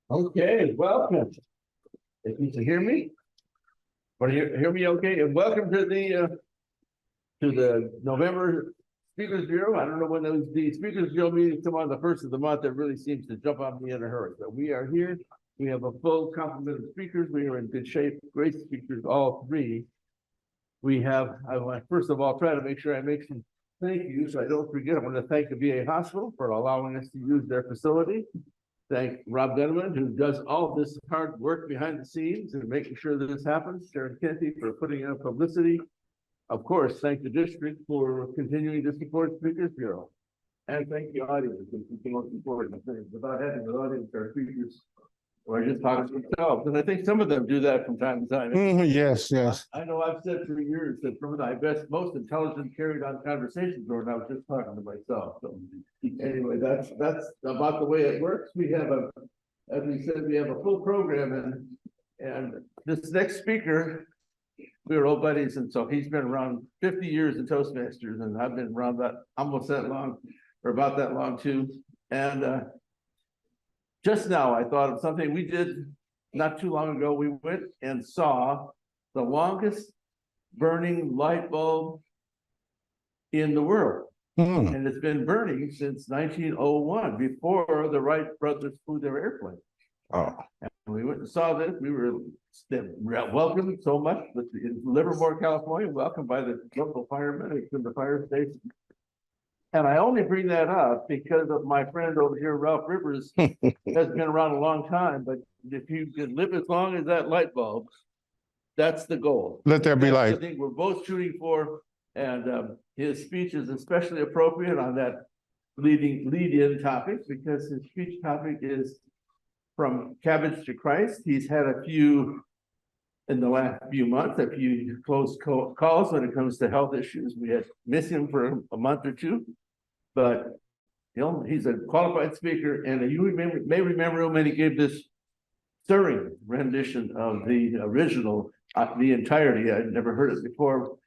Okay, welcome. If you can hear me, or hear me okay, and welcome to the November Speakers Bureau. I don't know when the Speakers Bureau meetings come on the first of the month. That really seems to jump on me in a hurry. But we are here. We have a full complement of speakers. We are in good shape. Great speakers, all three. We have. I want first of all try to make sure I make some thank yous so I don't forget. I want to thank the VA Hospital for allowing us to use their facility. Thank Rob Gunneman, who does all this hard work behind the scenes and making sure that this happens. Sharon Kenty for putting out publicity. Of course, thank the district for continuing to support Speakers Bureau. And thank the audience, which is the most important thing. Without having an audience, our speakers or just talking to themselves. And I think some of them do that from time to time. Yes. I know I've said for years that some of my most intelligent carried on conversations were, and I was just talking to myself. So anyway, that's about the way it works. We have as we said, we have a full program, and this next speaker, we were old buddies, and so he's been around 50 years in Toastmasters, and I've been around that almost that long, or about that long too. And just now I thought of something we did not too long ago. We went and saw the longest burning light bulb in the world. And it's been burning since 1901, before the Wright brothers flew their airplane. Oh. And we went and saw this. We were welcomed so much in Livermore, California, welcomed by the local firemen from the fire station. And I only bring that up because of my friend over here, Ralph Rivers, has been around a long time. But if you can live as long as that light bulb, that's the goal. Let there be light. I think we're both shooting for, and his speech is especially appropriate on that lead-in topic, because his speech topic is from cabbage to Christ. He's had a few in the last few months, a few close calls when it comes to health issues. We had missed him for a month or two, but he's a qualified speaker, and you may remember him when he gave this stirring rendition of the original, the entirety. I'd never heard it before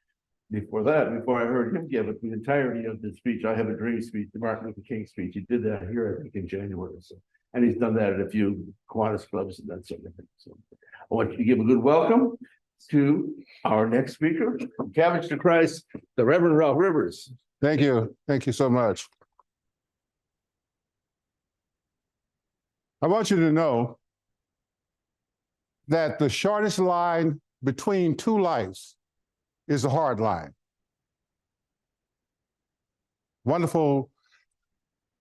I heard him give it, the entirety of the speech, I Have a Dream speech, the Martin Luther King speech. He did that here, I think, in January. So, and he's done that at a few Kiwanis clubs and that sort of thing. So I want you to give a good welcome to our next speaker from Cabbage to Christ, the Reverend Ralph Rivers. Thank you. Thank you so much. I want you to know that the shortest line between two lives is a hard line. Wonderful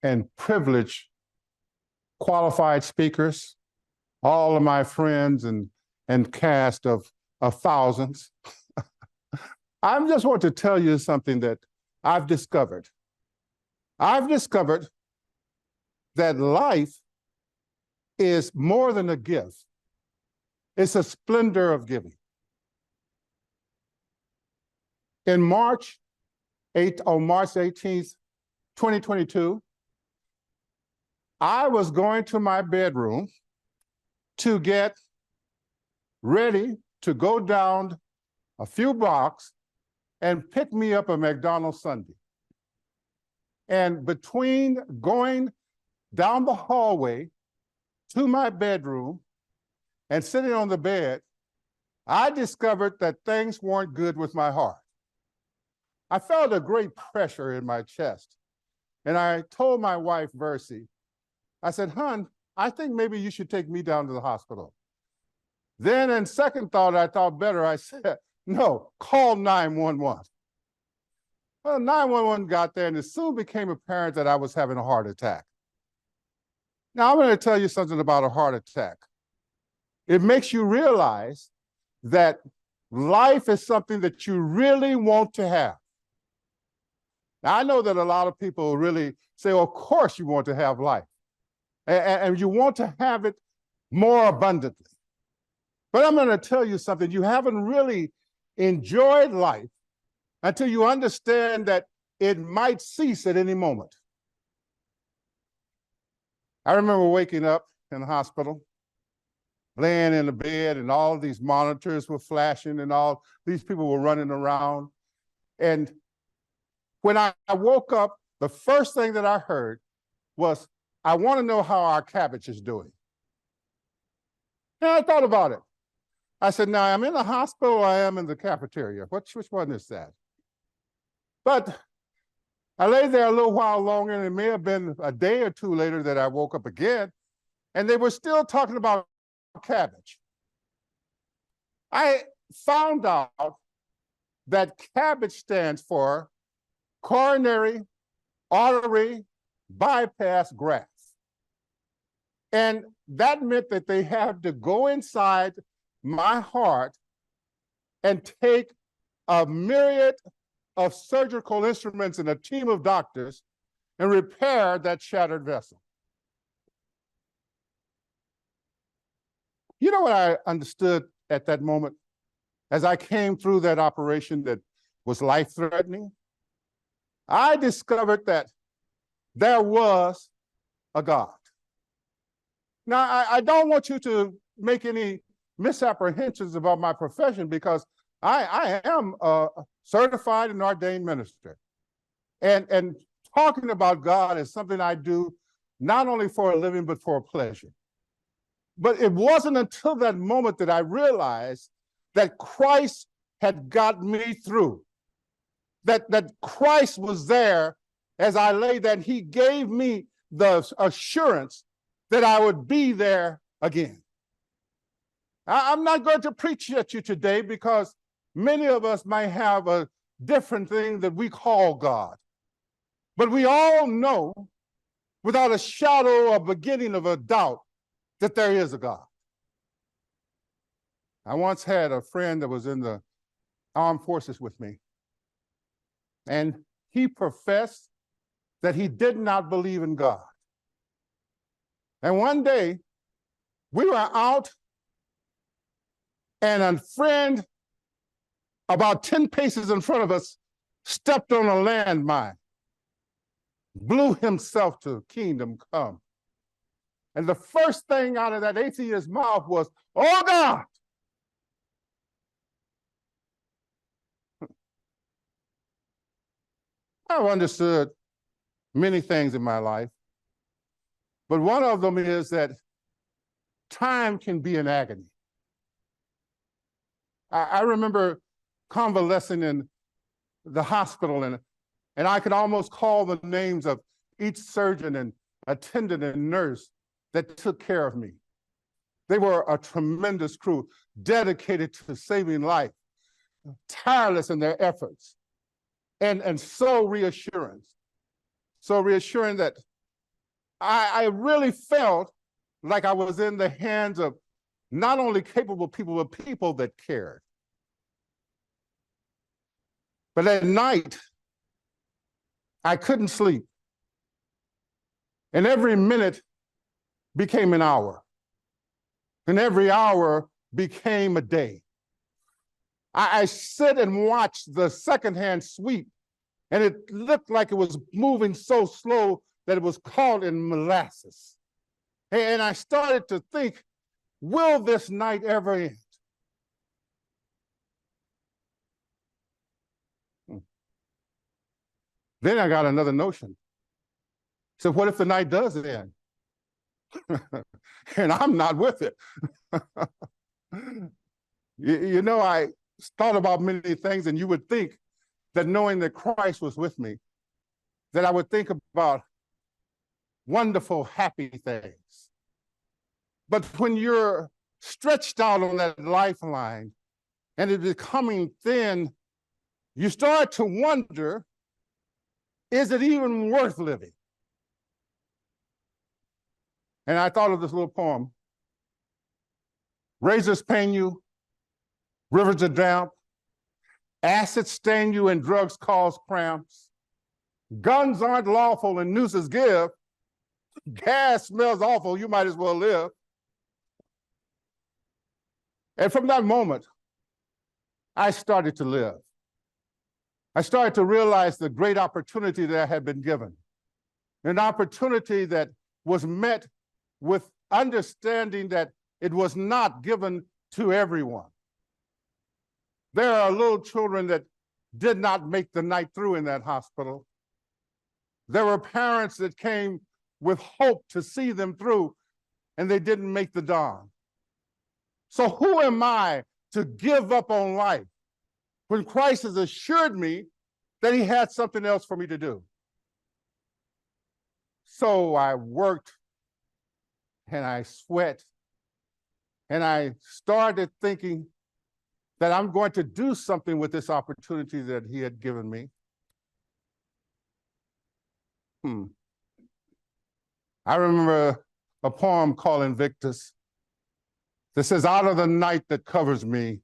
and privileged qualified speakers, all of my friends and cast of thousands. I just want to tell you something that I've discovered. I've discovered that life is more than a gift. It's a splendor of giving. In March 18th, 2022, I was going to my bedroom to get ready to go down a few blocks and pick me up a McDonald's sundae. And between going down the hallway to my bedroom and sitting on the bed, I discovered that things weren't good with my heart. I felt a great pressure in my chest. And I told my wife, Versi, I said, "Hon, I think maybe you should take me down to the hospital." Then in second thought, I thought better. I said, "No, call 911. Well, 911 got there, and it soon became apparent that I was having a heart attack. Now, I'm going to tell you something about a heart attack. It makes you realize that life is something that you really want to have. Now, I know that a lot of people really say, well, of course you want to have life. And you want to have it more abundantly. But I'm going to tell you something. You haven't really enjoyed life until you understand that it might cease at any moment. I remember waking up in the hospital, laying in the bed, and all of these monitors were flashing, and all these people were running around. And when I woke up, the first thing that I heard was, "I want to know how our cabbage is doing." And I thought about it. I said, now I'm in the hospital or I am in the cafeteria. Which one is that? But I lay there a little while longer, and it may have been a day or two later that I woke up again, and they were still talking about cabbage. I found out that cabbage stands for coronary artery bypass graft. And that meant that they had to go inside my heart and take a myriad of surgical instruments and a team of doctors and repair that shattered vessel. You know what I understood at that moment as I came through that operation that was life-threatening? I discovered that there was a God. Now, I don't want you to make any misapprehensions about my profession, because I am a certified and ordained minister. And talking about God is something I do not only for a living, but for a pleasure. But it wasn't until that moment that I realized that Christ had got me through, that Christ was there as I lay there, and he gave me the assurance that I would be there again. I'm not going to preach at you today because many of us might have a different thing that we call God. But we all know without a shadow or beginning of a doubt that there is a God. I once had a friend that was in the armed forces with me, and he professed that he did not believe in God. And one day, we were out, and a friend about 10 paces in front of us stepped on a landmine, blew himself to kingdom come. And the first thing out of that atheist's mouth was, "Oh God!" I've understood many things in my life, but one of them is that time can be an agony. I remember convalescing in the hospital, and I could almost call the names of each surgeon and attendant and nurse that took care of me. They were a tremendous crew, dedicated to saving life, tireless in their efforts, and so reassuring that I really felt like I was in the hands of not only capable people, but people that cared. But at night, I couldn't sleep. And every minute became an hour. And every hour became a day. I sit and watch the secondhand sweep, and it looked like it was moving so slow that it was caught in molasses. And I started to think, will this night ever end? Then I got another notion. So what if the night does end? And I'm not with it. You know, I thought about many things, and you would think that knowing that Christ was with me, that I would think about wonderful, happy things. But when you're stretched out on that lifeline and it's becoming thin, you start to wonder, is it even worth living? And I thought of this little poem. Razors pain you, rivers are damp, acid stain you, and drugs cause cramps. Guns aren't lawful and nooses give. Gas smells awful, you might as well live. And from that moment, I started to live. I started to realize the great opportunity that I had been given, an opportunity that was met with understanding that it was not given to everyone. There are little children that did not make the night through in that hospital. There were parents that came with hope to see them through, and they didn't make the dawn. So who am I to give up on life when Christ has assured me that he had something else for me to do? So I worked and I sweat and I started thinking that I'm going to do something with this opportunity that he had given me. I remember a poem called Invictus that says, out of the night that covers me,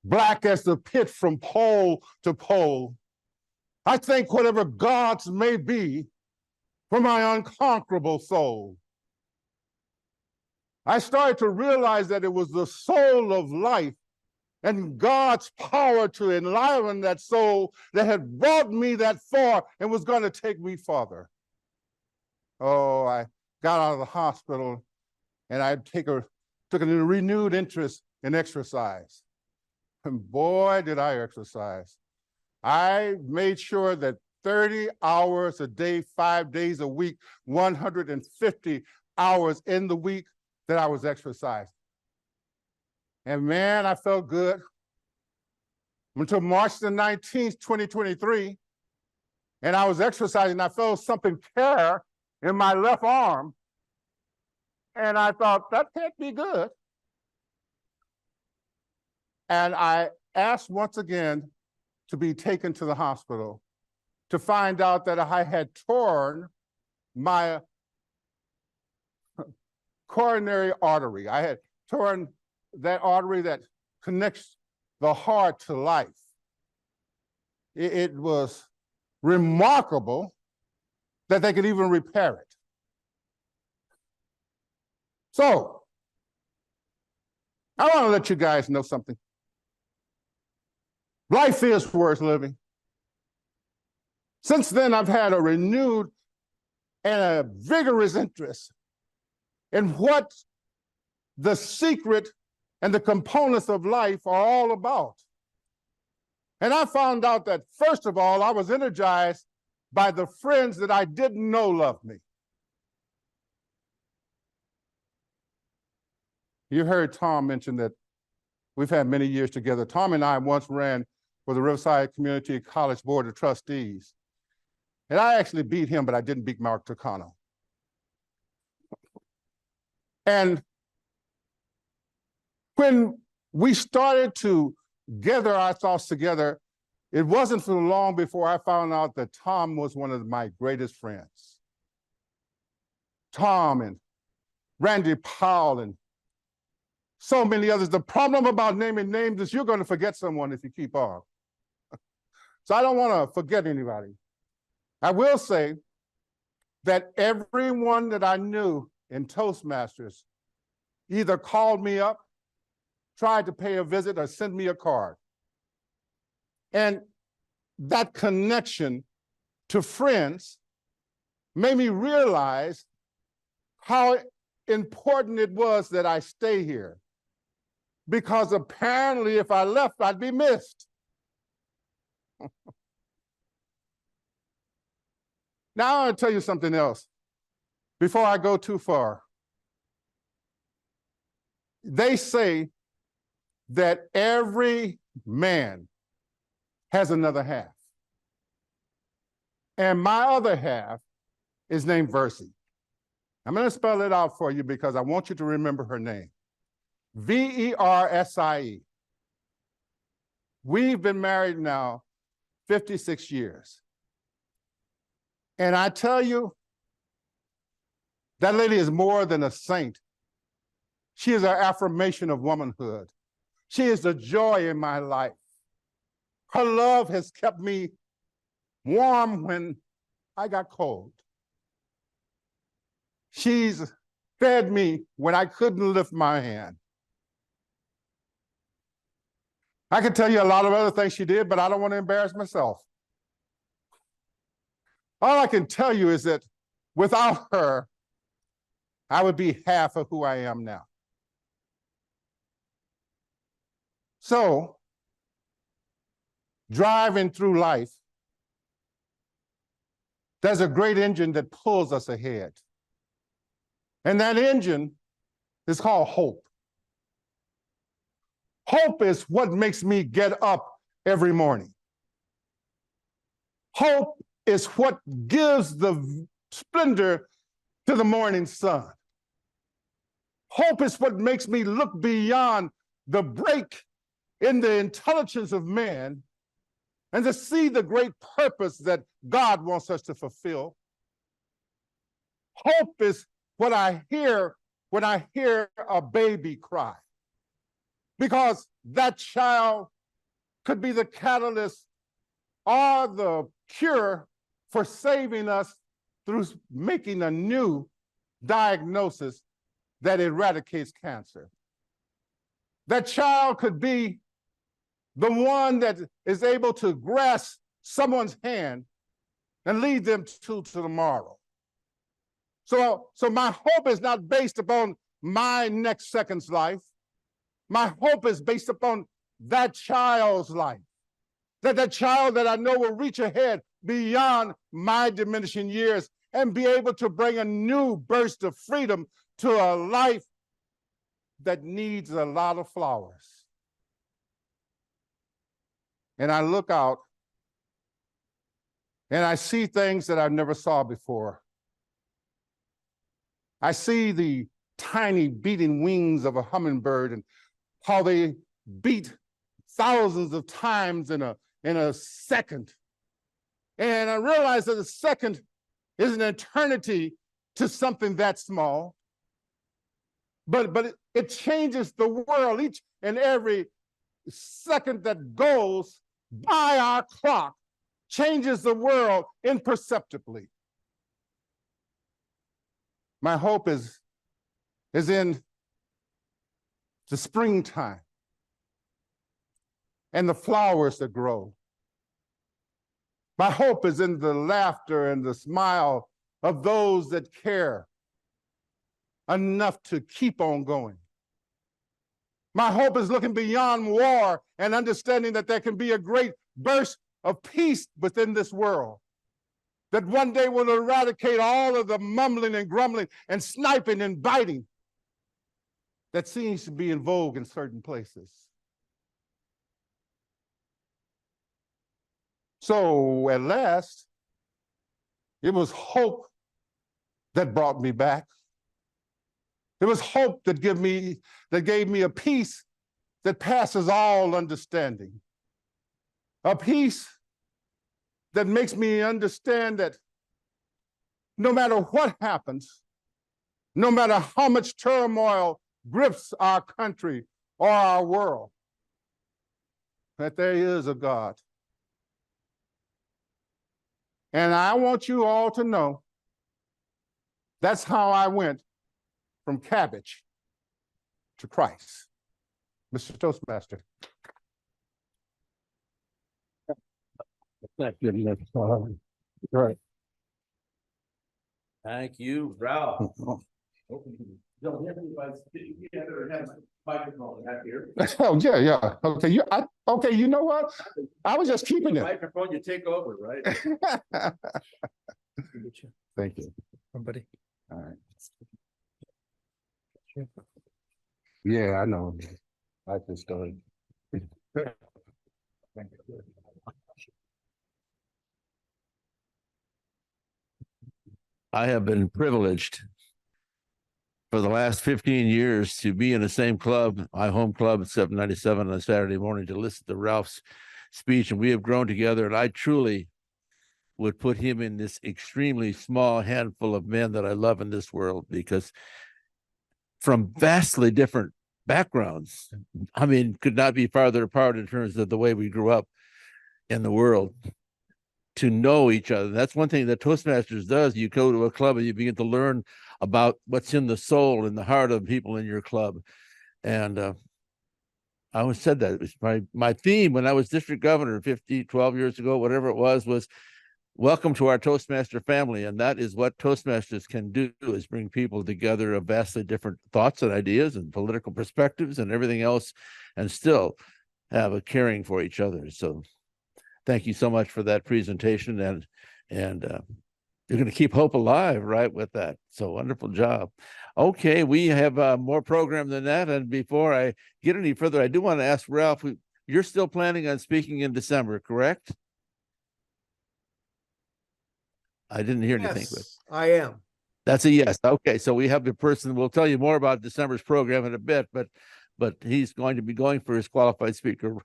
black as the pit from pole to pole, I thank whatever gods may be for my unconquerable soul. I started to realize that it was the soul of life and God's power to enliven that soul that had brought me that far and was going to take me farther. Oh, I got out of the took a renewed interest in exercise. And boy, did I exercise. I made sure that 30 hours a day, 5 days a week, 150 hours in the week that I was exercising. And man, I felt good until March the 19th, 2023. And I was exercising, I felt something tear in my left arm. And I thought, that can't be good. And I asked once again to be taken to the hospital to find out that I had torn my coronary artery. I had torn that artery that connects the heart to life. It was remarkable that they could even repair it. So, I want to let you guys know something. Life is worth living. Since then, I've had a renewed and a vigorous interest in what the secret and the components of life are all about. And I found out that, first of all, I was energized by the friends that I didn't know loved me. You heard Tom mention that we've had many years together. Tom and I once ran for the Riverside Community College Board of Trustees. And I actually beat him, but I didn't beat Mark Tucano. And when we started to gather our thoughts together, it wasn't so long before I found out that Tom was one of my greatest friends. Tom and Randy Powell and so many others. The problem about naming names is you're going to forget someone if you keep on. So I don't want to forget anybody. I will say that everyone that I knew in Toastmasters either called me up, tried to pay a visit, or send me a card. And that connection to friends made me realize how important it was that I stay here. Because apparently if I left, I'd be missed. Now I want to tell you something else before I go too far. They say that every man has another half. And my other half is named Versie. I'm going to spell it out for you because I want you to remember her name. Versie. We've been married now 56 years. And I tell you, that lady is more than a saint. She is our affirmation of womanhood. She is the joy in my life. Her love has kept me warm when I got cold. She's fed me when I couldn't lift my hand. I could tell you a lot of other things she did, but I don't want to embarrass myself. All I can tell you is that without her, I would be half of who I am now. So, driving through life, there's a great engine that pulls us ahead. And that engine is called hope. Hope is what makes me get up every morning. Hope is what gives the splendor to the morning sun. Hope is what makes me look beyond the break in the intelligence of man and to see the great purpose that God wants us to fulfill. Hope is what I hear when I hear a baby cry, because that child could be the catalyst or the cure for saving us through making a new diagnosis that eradicates cancer. That child could be the one that is able to grasp someone's hand and lead them to tomorrow. So my hope is not based upon my next second's life. My hope is based upon that child's life. That child that I know will reach ahead beyond my diminishing years and be able to bring a new burst of freedom to a life that needs a lot of flowers. And I look out and I see things that I never saw before. I see the tiny beating wings of a hummingbird and how they beat thousands of times in a second. And I realize that a second is an eternity to something that small. But it changes the world. Each and every second that goes by our clock changes the world imperceptibly. My hope is in the springtime and the flowers that grow. My hope is in the laughter and the smile of those that care enough to keep on going. My hope is looking beyond war and understanding that there can be a great burst of peace within this world, that one day will eradicate all of the mumbling and grumbling and sniping and biting that seems to be in vogue in certain places. So at last, it was hope that brought me back. It was hope that gave me a peace that passes all understanding. A peace that makes me understand that no matter what happens, no matter how much turmoil grips our country or our world, that there is a God. And I want you all to know that's how I went from cabbage to Christ. Mr. Toastmaster. That's good enough. Right. Thank you, Ralph. Don't have anybody sitting together and have my microphone out here. Oh, yeah. Okay, you know what? I was just keeping it. Microphone, you take over, right? Thank you. Somebody. All right. Yeah, I know. I just started. I have been privileged for the last 15 years to be in the same club, my home club at 797 on a Saturday morning, to listen to Ralph's speech, and we have grown together, and I truly would put him in this extremely small handful of men that I love in this world, because from vastly different backgrounds, I mean, could not be farther apart in terms of the way we grew up in the world, to know each other. That's one thing that Toastmasters does. You go to a club and you begin to learn about what's in the soul and the heart of people in your club. And I always said that it was my theme when I was district governor 12 years ago, whatever it was welcome to our Toastmaster family. And that is what Toastmasters can do, is bring people together of vastly different thoughts and ideas and political perspectives and everything else, and still have a caring for each other. So thank you so much for that presentation. And You're going to keep hope alive, right, with that. So wonderful job. Okay, we have more program than that. And before I get any further, I do want to ask Ralph, you're still planning on speaking in December, correct? I didn't hear anything. Yes, I am. That's a yes. Okay, so we have the person. We'll tell you more about December's program in a bit, but he's going to be going for his qualified speaker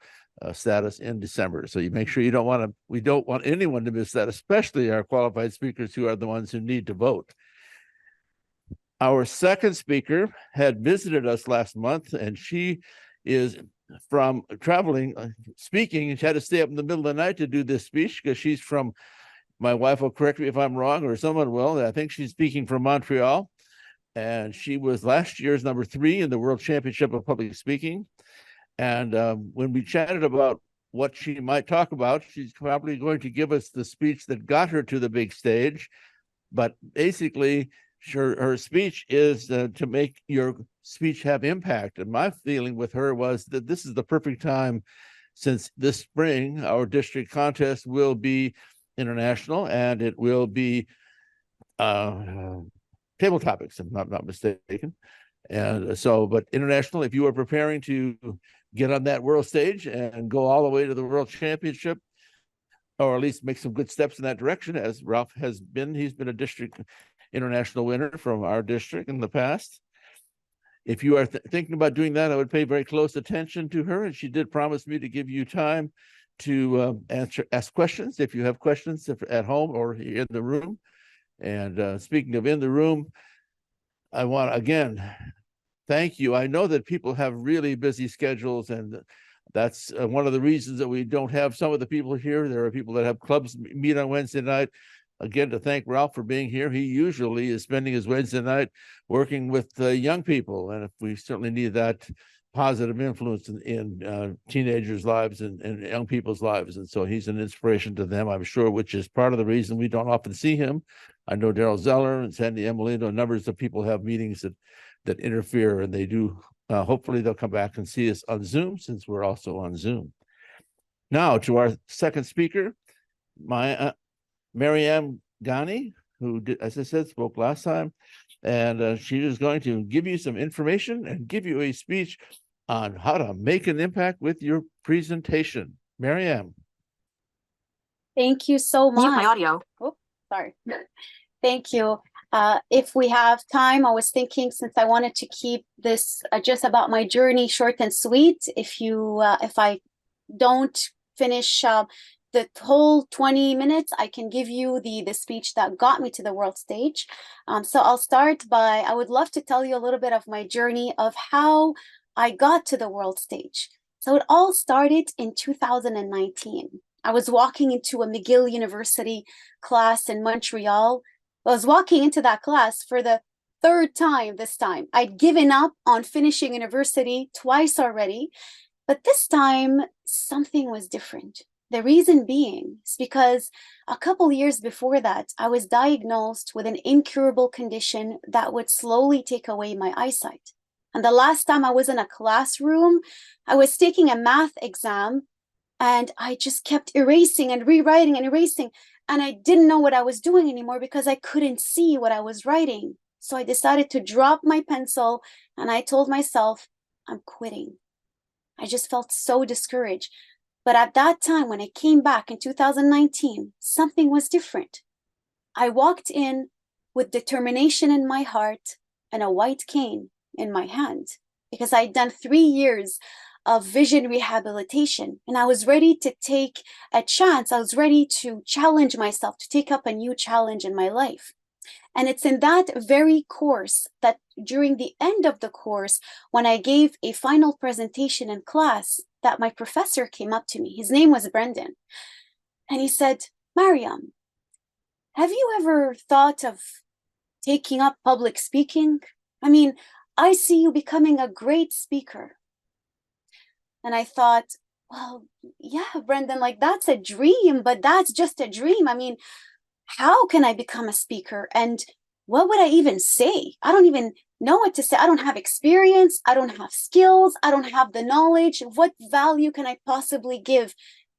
status in December. So you make sure you don't want to. We don't want anyone to miss that, especially our qualified speakers who are the ones who need to vote. Our second speaker had visited us last month, and she is from traveling, speaking, and she had to stay up in the middle of the night to do this speech because she's from. My wife will correct me if I'm wrong, or someone will. I think she's speaking from Montreal, and she was last year's number 3 in the World Championship of Public Speaking. And when we chatted about what she might talk about, she's probably going to give us the speech that got her to the big stage. But basically, her speech is to make your speech have impact. And my feeling with her was that this is the perfect time, since this spring, our district contest will be international, and it will be table topics, if I'm not mistaken. And so, but international, if you are preparing to get on that world stage and go all the way to the World Championship, or at least make some good steps in that direction, as Ralph has been, he's been a district international winner from our district in the past. If you are thinking about doing that, I would pay very close attention to her, and she did promise me to give you time to ask questions if you have questions at home or in the room. And speaking of in the room, I want to again thank you. I know that people have really busy schedules, and that's one of the reasons that we don't have some of the people here. There are people that have clubs meet on Wednesday night. Again, to thank Ralph for being here. He usually is spending his Wednesday night working with young people, and if we certainly need that positive influence in teenagers' lives and young people's lives. And so he's an inspiration to them, I'm sure, which is part of the reason we don't often see him. I know Daryl Zeller and Sandy Emilindo, numbers of people have meetings that interfere, and they do. Hopefully they'll come back and see us on Zoom, since we're also on Zoom. Now to our second speaker, Mariam Ghani, who did, as I said, spoke last time, and she is going to give you some information and give you a speech on how to make an impact with your presentation. Mariam. Thank you so much. Mute my audio. Oh, sorry. Thank you. If we have time, I was thinking, since I wanted to keep this just about my journey short and sweet, if I don't finish the whole 20 minutes, I can give you the speech that got me to the world stage. So I'll start by, I would love to tell you a little bit of my journey of how I got to the world stage. So it all started in 2019. I was walking into a McGill University class in Montreal. I was walking into that class for the 3rd time this time. I'd given up on finishing university twice already, but this time something was different. The reason being is because a couple years before that, I was diagnosed with an incurable condition that would slowly take away my eyesight. And the last time I was in a classroom, I was taking a math exam, and I just kept erasing and rewriting and erasing. And I didn't know what I was doing anymore because I couldn't see what I was writing. So I decided to drop my pencil, and I told myself, I'm quitting. I just felt so discouraged. But at that time, when I came back in 2019, something was different. I walked in with determination in my heart and a white cane in my hand, because I'd done 3 years of vision rehabilitation, and I was ready to take a chance. I was ready to challenge myself, to take up a new challenge in my life. And it's in that very course that during the end of the course, when I gave a final presentation in class, that my professor came up to me. His name was Brendan. And he said, Mariam, have you ever thought of taking up public speaking? I mean, I see you becoming a great speaker. And I thought, well, yeah, Brendan, like that's a dream, but that's just a dream. I mean, how can I become a speaker? And what would I even say? I don't even know what to say. I don't have experience. I don't have skills. I don't have the knowledge. What value can I possibly give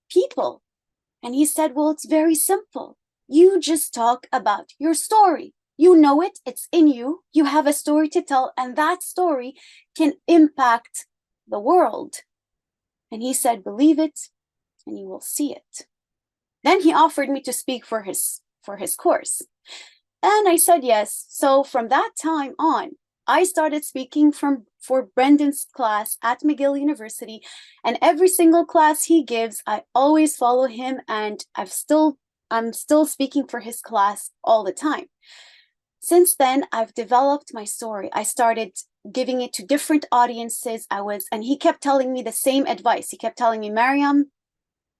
people? And he said, well, it's very simple. You just talk about your story. You know it, it's in you. You have a story to tell, and that story can impact the world. And he said, believe it, and you will see it. Then he offered me to speak for his course. And I said yes. So from that time on, I started speaking for Brendan's class at McGill University. And every single class he gives, I always follow him, and I'm still speaking for his class all the time. Since then, I've developed my story. I started giving it to different audiences. And he kept telling me the same advice. He kept telling me, Mariam,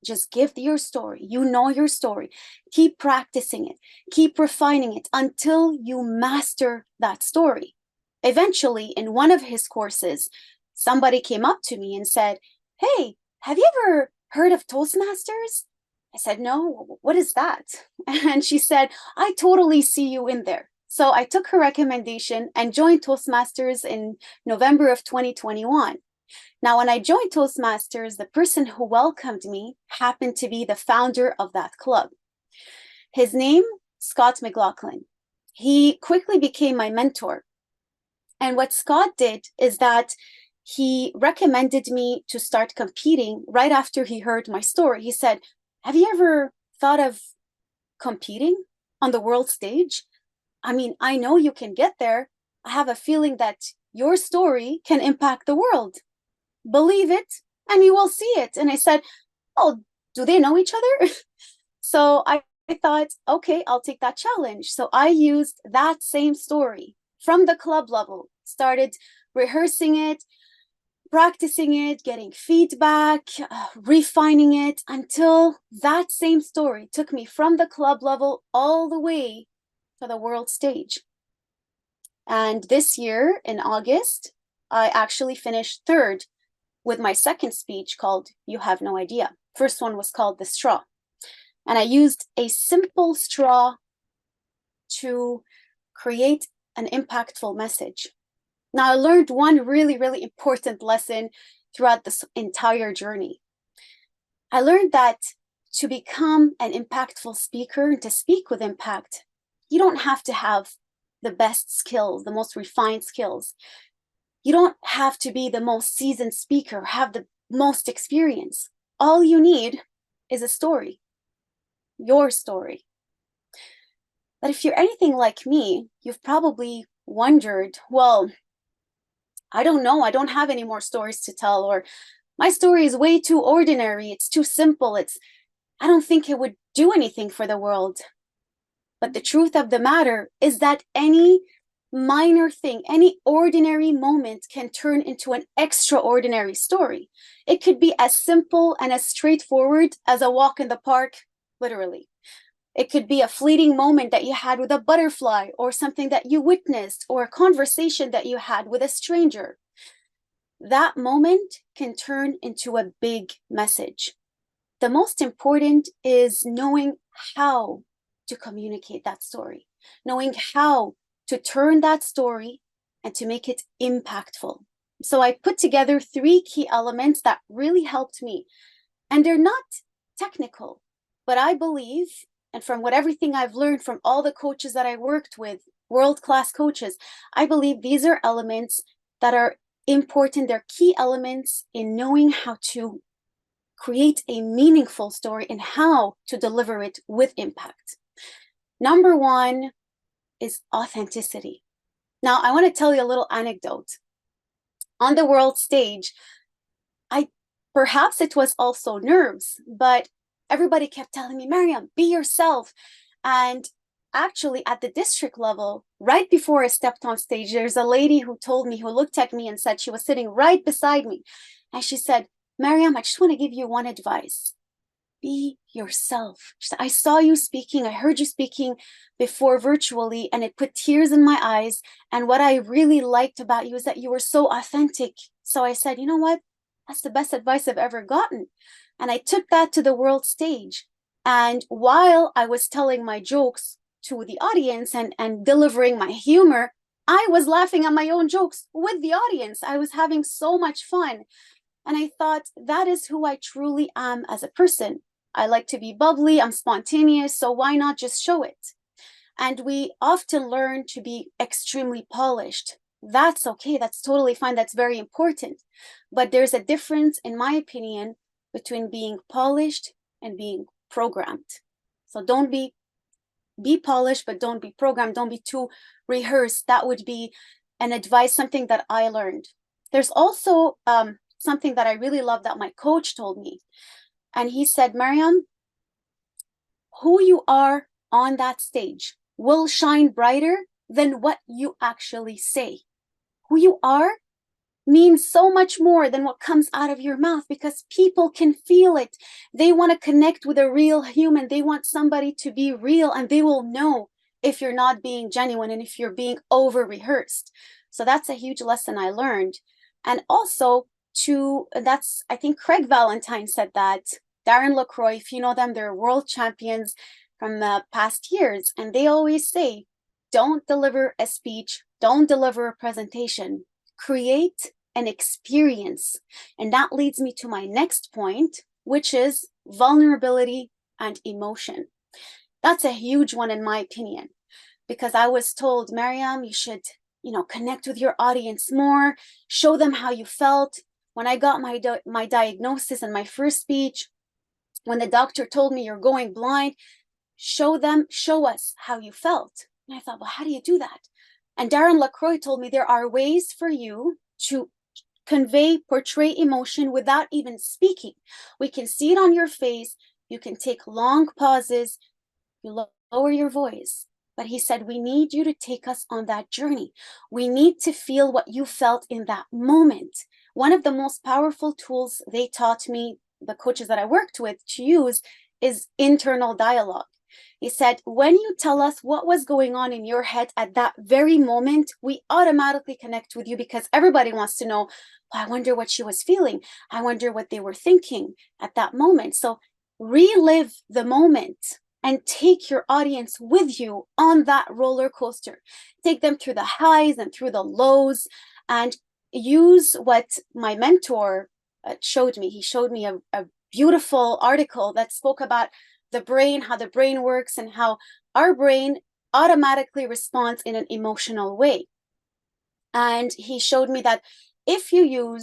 just give your story. You know your story. Keep practicing it. Keep refining it until you master that story. Eventually, in one of his courses, somebody came up to me and said, hey, have you ever heard of Toastmasters? I said, no, what is that? And she said, I totally see you in there. So I took her recommendation and joined Toastmasters in November of 2021. Now, when I joined Toastmasters, the person who welcomed me happened to be the founder of that club. His name, Scott McLaughlin. He quickly became my mentor. And what Scott did is that he recommended me to start competing right after he heard my story. He said, have you ever thought of competing on the world stage? I mean, I know you can get there. I have a feeling that your story can impact the world. Believe it, and you will see it. And I said, oh, do they know each other? So I thought, okay, I'll take that challenge. So I used that same story from the club level, started rehearsing it, practicing it, getting feedback, refining it, until that same story took me from the club level all the way to the world stage. And this year in August, I actually finished third with my second speech called You Have No Idea. First one was called The Straw. And I used a simple straw to create an impactful message. Now, I learned one really, really important lesson throughout this entire journey. I learned that to become an impactful speaker and to speak with impact, you don't have to have the best skills, the most refined skills. You don't have to be the most seasoned speaker, have the most experience. All you need is a story, your story. But if you're anything like me, you've probably wondered, well, I don't know, I don't have any more stories to tell, or my story is way too ordinary, it's too simple, I don't think it would do anything for the world. But the truth of the matter is that any minor thing, any ordinary moment can turn into an extraordinary story. It could be as simple and as straightforward as a walk in the park, literally. It could be a fleeting moment that you had with a butterfly, or something that you witnessed, or a conversation that you had with a stranger. That moment can turn into a big message. The most important is knowing how to communicate that story, knowing how to turn that story and to make it impactful. So I put together 3 key elements that really helped me. And they're not technical, but I believe, and from everything I've learned from all the coaches that I worked with, world-class coaches, I believe these are elements that are important. They're key elements in knowing how to create a meaningful story and how to deliver it with impact. Number 1 is authenticity. Now, I want to tell you a little anecdote. On the world stage, perhaps it was also nerves, but everybody kept telling me, Mariam, be yourself. And actually at the district level, right before I stepped on stage, there's a lady who looked at me and said, she was sitting right beside me. And she said, Mariam, I just want to give you one advice. Be yourself. She said, I saw you speaking. I heard you speaking before virtually, and it put tears in my eyes. And what I really liked about you is that you were so authentic. So I said, you know what? That's the best advice I've ever gotten. And I took that to the world stage. And while I was telling my jokes to the audience and delivering my humor, I was laughing at my own jokes with the audience. I was having so much fun. And I thought, that is who I truly am as a person. I like to be bubbly, I'm spontaneous, so why not just show it? And we often learn to be extremely polished. That's okay, that's totally fine, that's very important. But there's a difference, in my opinion, between being polished and being programmed. So don't be polished, but don't be programmed, don't be too rehearsed. That would be an advice, something that I learned. There's also something that I really love that my coach told me. And he said, Mariam, who you are on that stage will shine brighter than what you actually say. Who you are means so much more than what comes out of your mouth, because people can feel it. They want to connect with a real human. They want somebody to be real, and they will know if you're not being genuine and if you're being over rehearsed. So that's a huge lesson I learned. And also I think Craig Valentine said that. Darren LaCroix, if you know them, they're world champions from the past years. And they always say, don't deliver a speech, don't deliver a presentation, create an experience. And that leads me to my next point, which is vulnerability and emotion. That's a huge one, in my opinion, because I was told, Mariam, you should, connect with your audience more, show them how you felt. When I got my diagnosis and my first speech, when the doctor told me you're going blind, show us how you felt. And I thought, well, how do you do that? And Darren LaCroix told me there are ways for you to portray emotion without even speaking. We can see it on your face. You can take long pauses. You lower your voice. But he said, we need you to take us on that journey. We need to feel what you felt in that moment. One of the most powerful tools they taught me, the coaches that I worked with, to use is internal dialogue. He said, when you tell us what was going on in your head at that very moment, we automatically connect with you, because everybody wants to know, well, I wonder what she was feeling. I wonder what they were thinking at that moment. So relive the moment and take your audience with you on that roller coaster. Take them through the highs and through the lows, and use what my mentor showed me. He showed me a beautiful article that spoke about the brain, how the brain works, and how our brain automatically responds in an emotional way. And he showed me that if you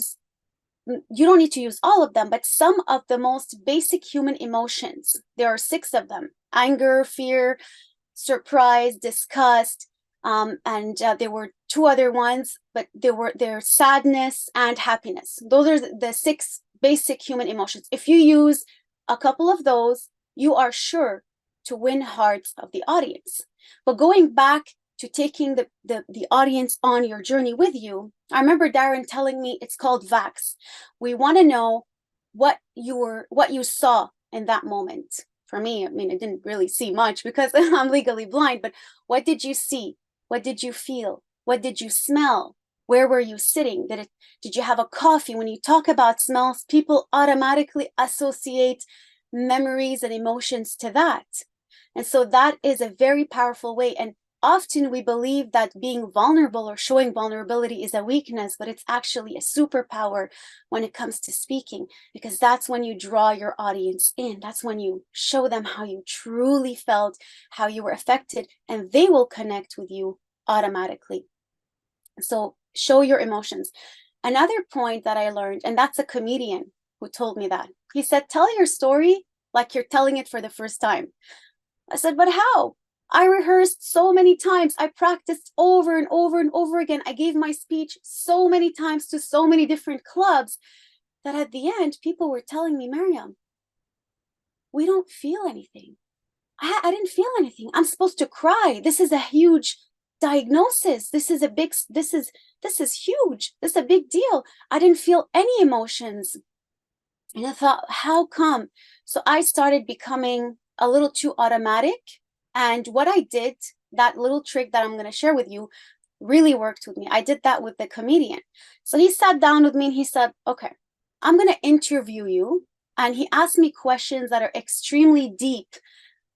don't need to use all of them, but some of the most basic human emotions, there are 6 of them: anger, fear, surprise, disgust, and there were 2 other ones, but they're sadness and happiness. Those are the 6 basic human emotions. If you use a couple of those, you are sure to win hearts of the audience. But going back to taking the audience on your journey with you, I remember Darren telling me it's called VAX. We want to know what you saw in that moment. For me, I mean, I didn't really see much because I'm legally blind, but what did you see? What did you feel? What did you smell? Where were you sitting? Did you have a coffee? When you talk about smells, people automatically associate memories and emotions to that. And so that is a very powerful way. And often we believe that being vulnerable or showing vulnerability is a weakness, but it's actually a superpower when it comes to speaking, because that's when you draw your audience in. That's when you show them how you truly felt, how you were affected, and they will connect with you automatically. So show your emotions. Another point that I learned, and that's a comedian who told me that. He said, tell your story like you're telling it for the first time. I said, but how? I rehearsed so many times. I practiced over and over and over again. I gave my speech so many times to so many different clubs that at the end, people were telling me, Mariam, we don't feel anything. I didn't feel anything. I'm supposed to cry. This is a huge diagnosis. This is huge. This is a big deal. I didn't feel any emotions. And I thought, how come? So I started becoming a little too automatic. And what I did, that little trick that I'm going to share with you, really worked with me. I did that with the comedian. So he sat down with me and he said, okay, I'm going to interview you. And he asked me questions that are extremely deep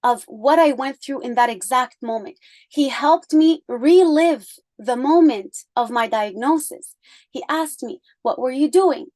of what I went through in that exact moment. He helped me relive the moment of my diagnosis. He asked me, what were you doing?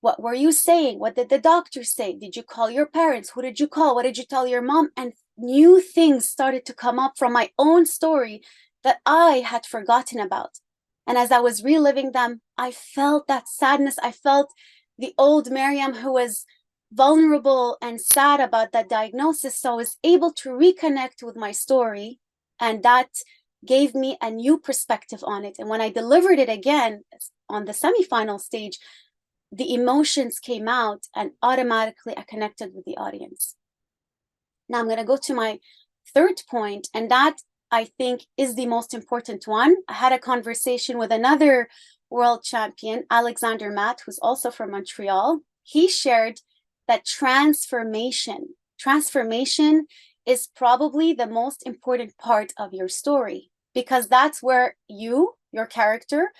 What were you saying? What did the doctor say? Did you call your parents? Who did you call? What did you tell your mom? And new things started to come up from my own story that I had forgotten about. And as I was reliving them, I felt that sadness. I felt the old Miriam who was vulnerable and sad about that diagnosis. So I was able to reconnect with my story, and that gave me a new perspective on it. And when I delivered it again on the semifinal stage, the emotions came out and automatically I connected with the audience. Now I'm going to go to my third point, and that I think is the most important one. I had a conversation with another world champion, Alexander Matt, who's also from Montreal. He shared that transformation is probably the most important part of your story, because that's where your character,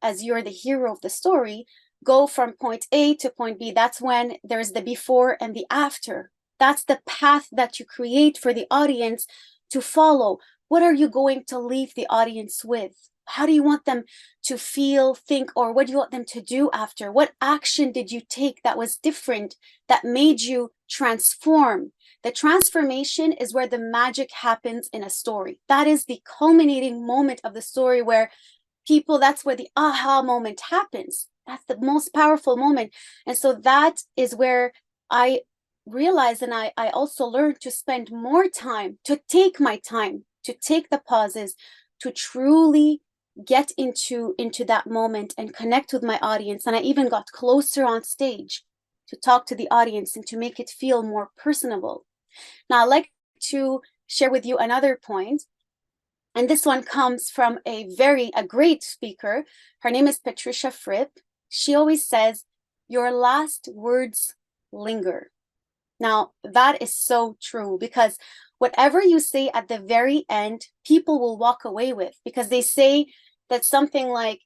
as you're the hero of the story, go from point A to point B. That's when there's the before and the after. That's the path that you create for the audience to follow. What are you going to leave the audience with? How do you want them to feel, think, or what do you want them to do after? What action did you take that was different, that made you transform? The transformation is where the magic happens in a story. That is the culminating moment of the story where that's where the aha moment happens. That's the most powerful moment. And so that is where I realized, and I also learned to spend more time, to take my time, to take the pauses, to truly get into that moment and connect with my audience. And I even got closer on stage to talk to the audience and to make it feel more personable. Now, I'd like to share with you another point. And this one comes from a great speaker. Her name is Patricia Fripp. She always says, your last words linger. Now, that is so true, because whatever you say at the very end, people will walk away with, because they say that something like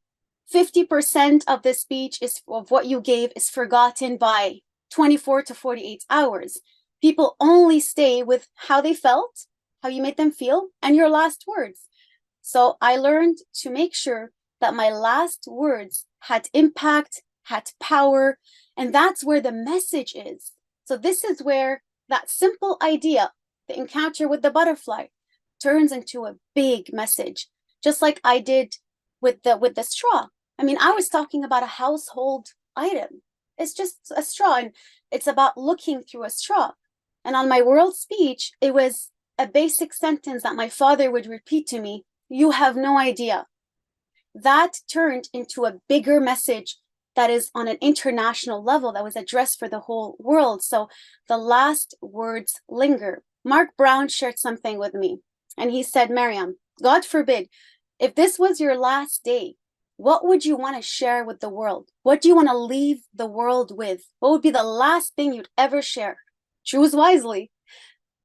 50% of the speech of what you gave is forgotten by 24 to 48 hours. People only stay with how they felt, how you made them feel, and your last words. So I learned to make sure that my last words had impact, had power, and that's where the message is. So this is where that simple idea, the encounter with the butterfly, turns into a big message, just like I did with the straw. I mean, I was talking about a household item. It's just a straw, and it's about looking through a straw. And on my world speech, it was a basic sentence that my father would repeat to me, "You have no idea." That turned into a bigger message that is on an international level, that was addressed for the whole world. So the last words linger. Mark Brown shared something with me, and he said, Miriam, God forbid, if this was your last day, what would you want to share with the world? What do you want to leave the world with? What would be the last thing you'd ever share? Choose wisely.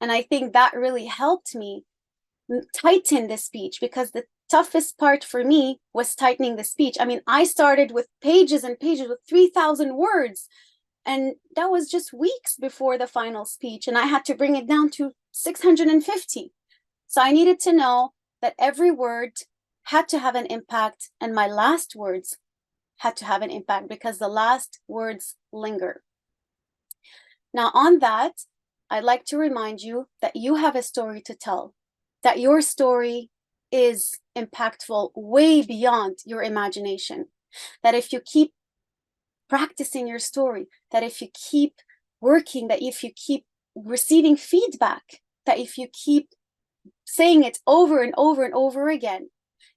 And I think that really helped me tighten the speech, because the toughest part for me was tightening the speech. I mean, I started with pages and pages with 3,000 words, and that was just weeks before the final speech, and I had to bring it down to 650. So I needed to know that every word had to have an impact, and my last words had to have an impact, because the last words linger. Now, on that, I'd like to remind you that you have a story to tell, that your story is impactful way beyond your imagination, that if you keep practicing your story, that if you keep working, that if you keep receiving feedback, that if you keep saying it over and over and over again,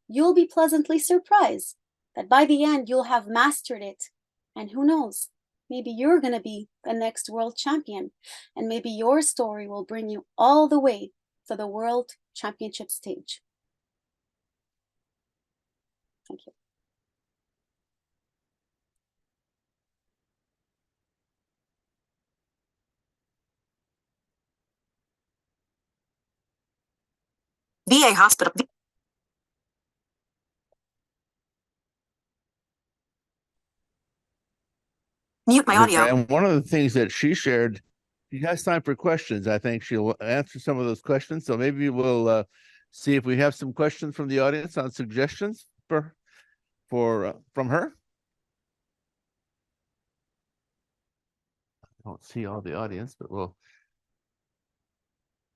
you'll be pleasantly surprised that by the end, you'll have mastered it. And who knows, maybe you're going to be the next world champion, and maybe your story will bring you all the way to the world championship stage. Thank you. VA hospital. Mute my audio. And one of the things that she shared, she has time for questions. I think she'll answer some of those questions. So maybe we'll see if we have some questions from the audience on suggestions from her. don't see all the audience, but can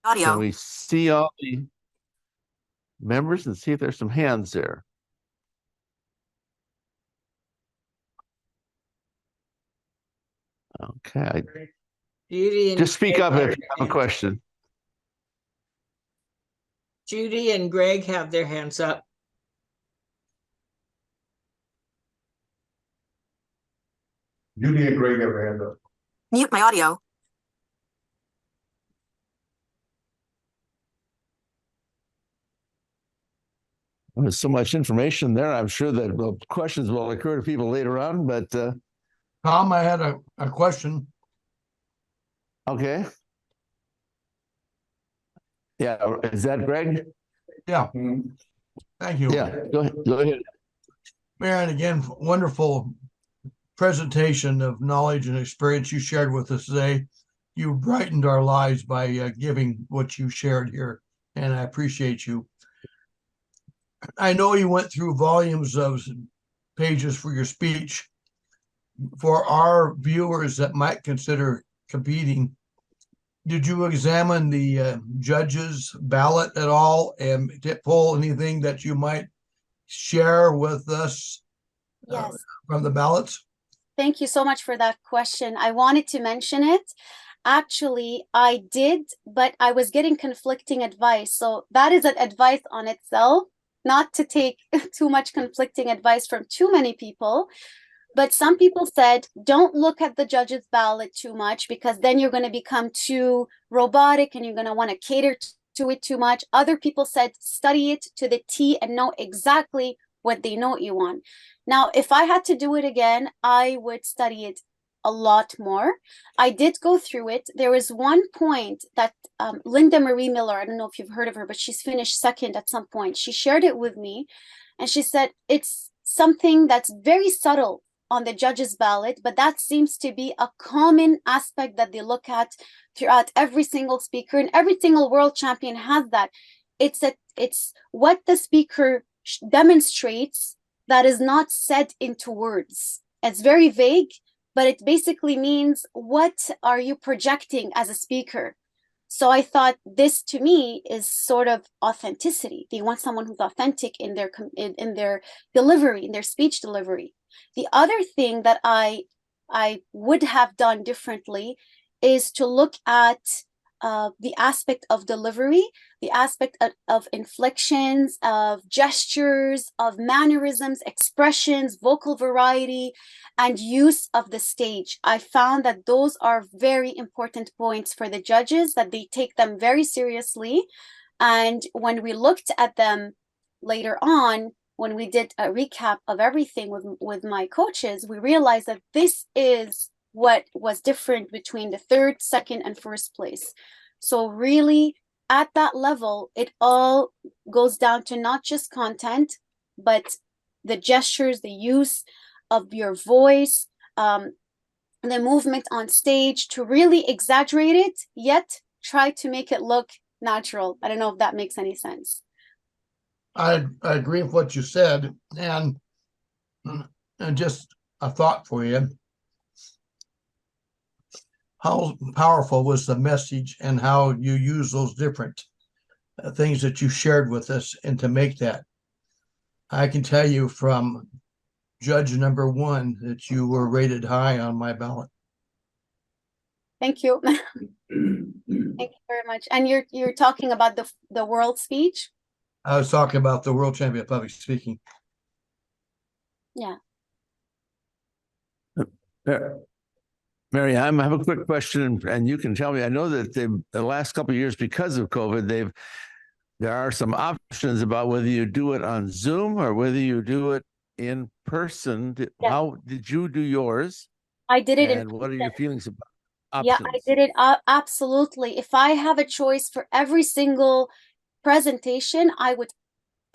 Audio. we see all the members and see if there's some hands there? Okay, Judy and just speak Greg up if have you their have a hands- question. Judy and Greg have their hands up. Judy and Greg have their hand up. Mute my audio. There's so much information there. I'm sure that questions will occur to people later on, but Tom, I had a question. okay. Yeah, is that Greg? Yeah. Thank you. Yeah, go ahead. Go ahead. Marion, again, wonderful presentation of knowledge and experience you shared with us today. You brightened our lives by giving what you shared here, and I appreciate you. I know you went through volumes of pages for your speech. For our viewers that might consider competing, did you examine the judges' ballot at all and pull anything that you might share with us Yes. from the ballots? Thank you so much for that question. I wanted to mention it. Actually, I did, but I was getting conflicting advice. So that is an advice on itself, not to take too much conflicting advice from too many people. But some people said, don't look at the judge's ballot too much because then you're going to become too robotic and you're going to want to cater to it too much. Other people said, study it to the T and know exactly what they know you want. Now, if I had to do it again, I would study it a lot more. I did go through it. There was one point that Linda Marie Miller, I don't know if you've heard of her, but she's finished second at some point. She shared it with me and she said, it's something that's very subtle on the judge's ballot, but that seems to be a common aspect that they look at throughout every single speaker, and every single world champion has that. It's what the speaker demonstrates that is not said into words. It's very vague, but it basically means what are you projecting as a speaker? So I thought this to me is sort of authenticity. They want someone who's authentic in their delivery, in their speech delivery. The other thing that I would have done differently is to look at the aspect of delivery, the aspect of inflections, of gestures, of mannerisms, expressions, vocal variety, and use of the stage. I found that those are very important points for the judges, that they take them very seriously. And when we looked at them later on, when we did a recap of everything with my coaches, we realized that this is what was different between the third, second, and first place. So really, at that level, it all goes down to not just content, but the gestures, the use of your voice, the movement on stage, to really exaggerate it, yet try to make it look natural. I don't know if that makes any sense. I agree with what you said, and just a thought for you. How powerful was the message and how you use those different things that you shared with us and to make that? I can tell you from judge number one that you were rated high on my ballot. Thank you. Thank you very much. And you're talking about the world speech? I was talking about the world champion of public speaking. Yeah. Mary, I have a quick question, and you can tell me. I know that the last couple of years, because of COVID, there are some options about whether you do it on Zoom or whether you do it in person. Yeah. How did you do yours? I did it And what are your feelings about options? Yeah, I did it absolutely. If I have a choice for every single presentation, I would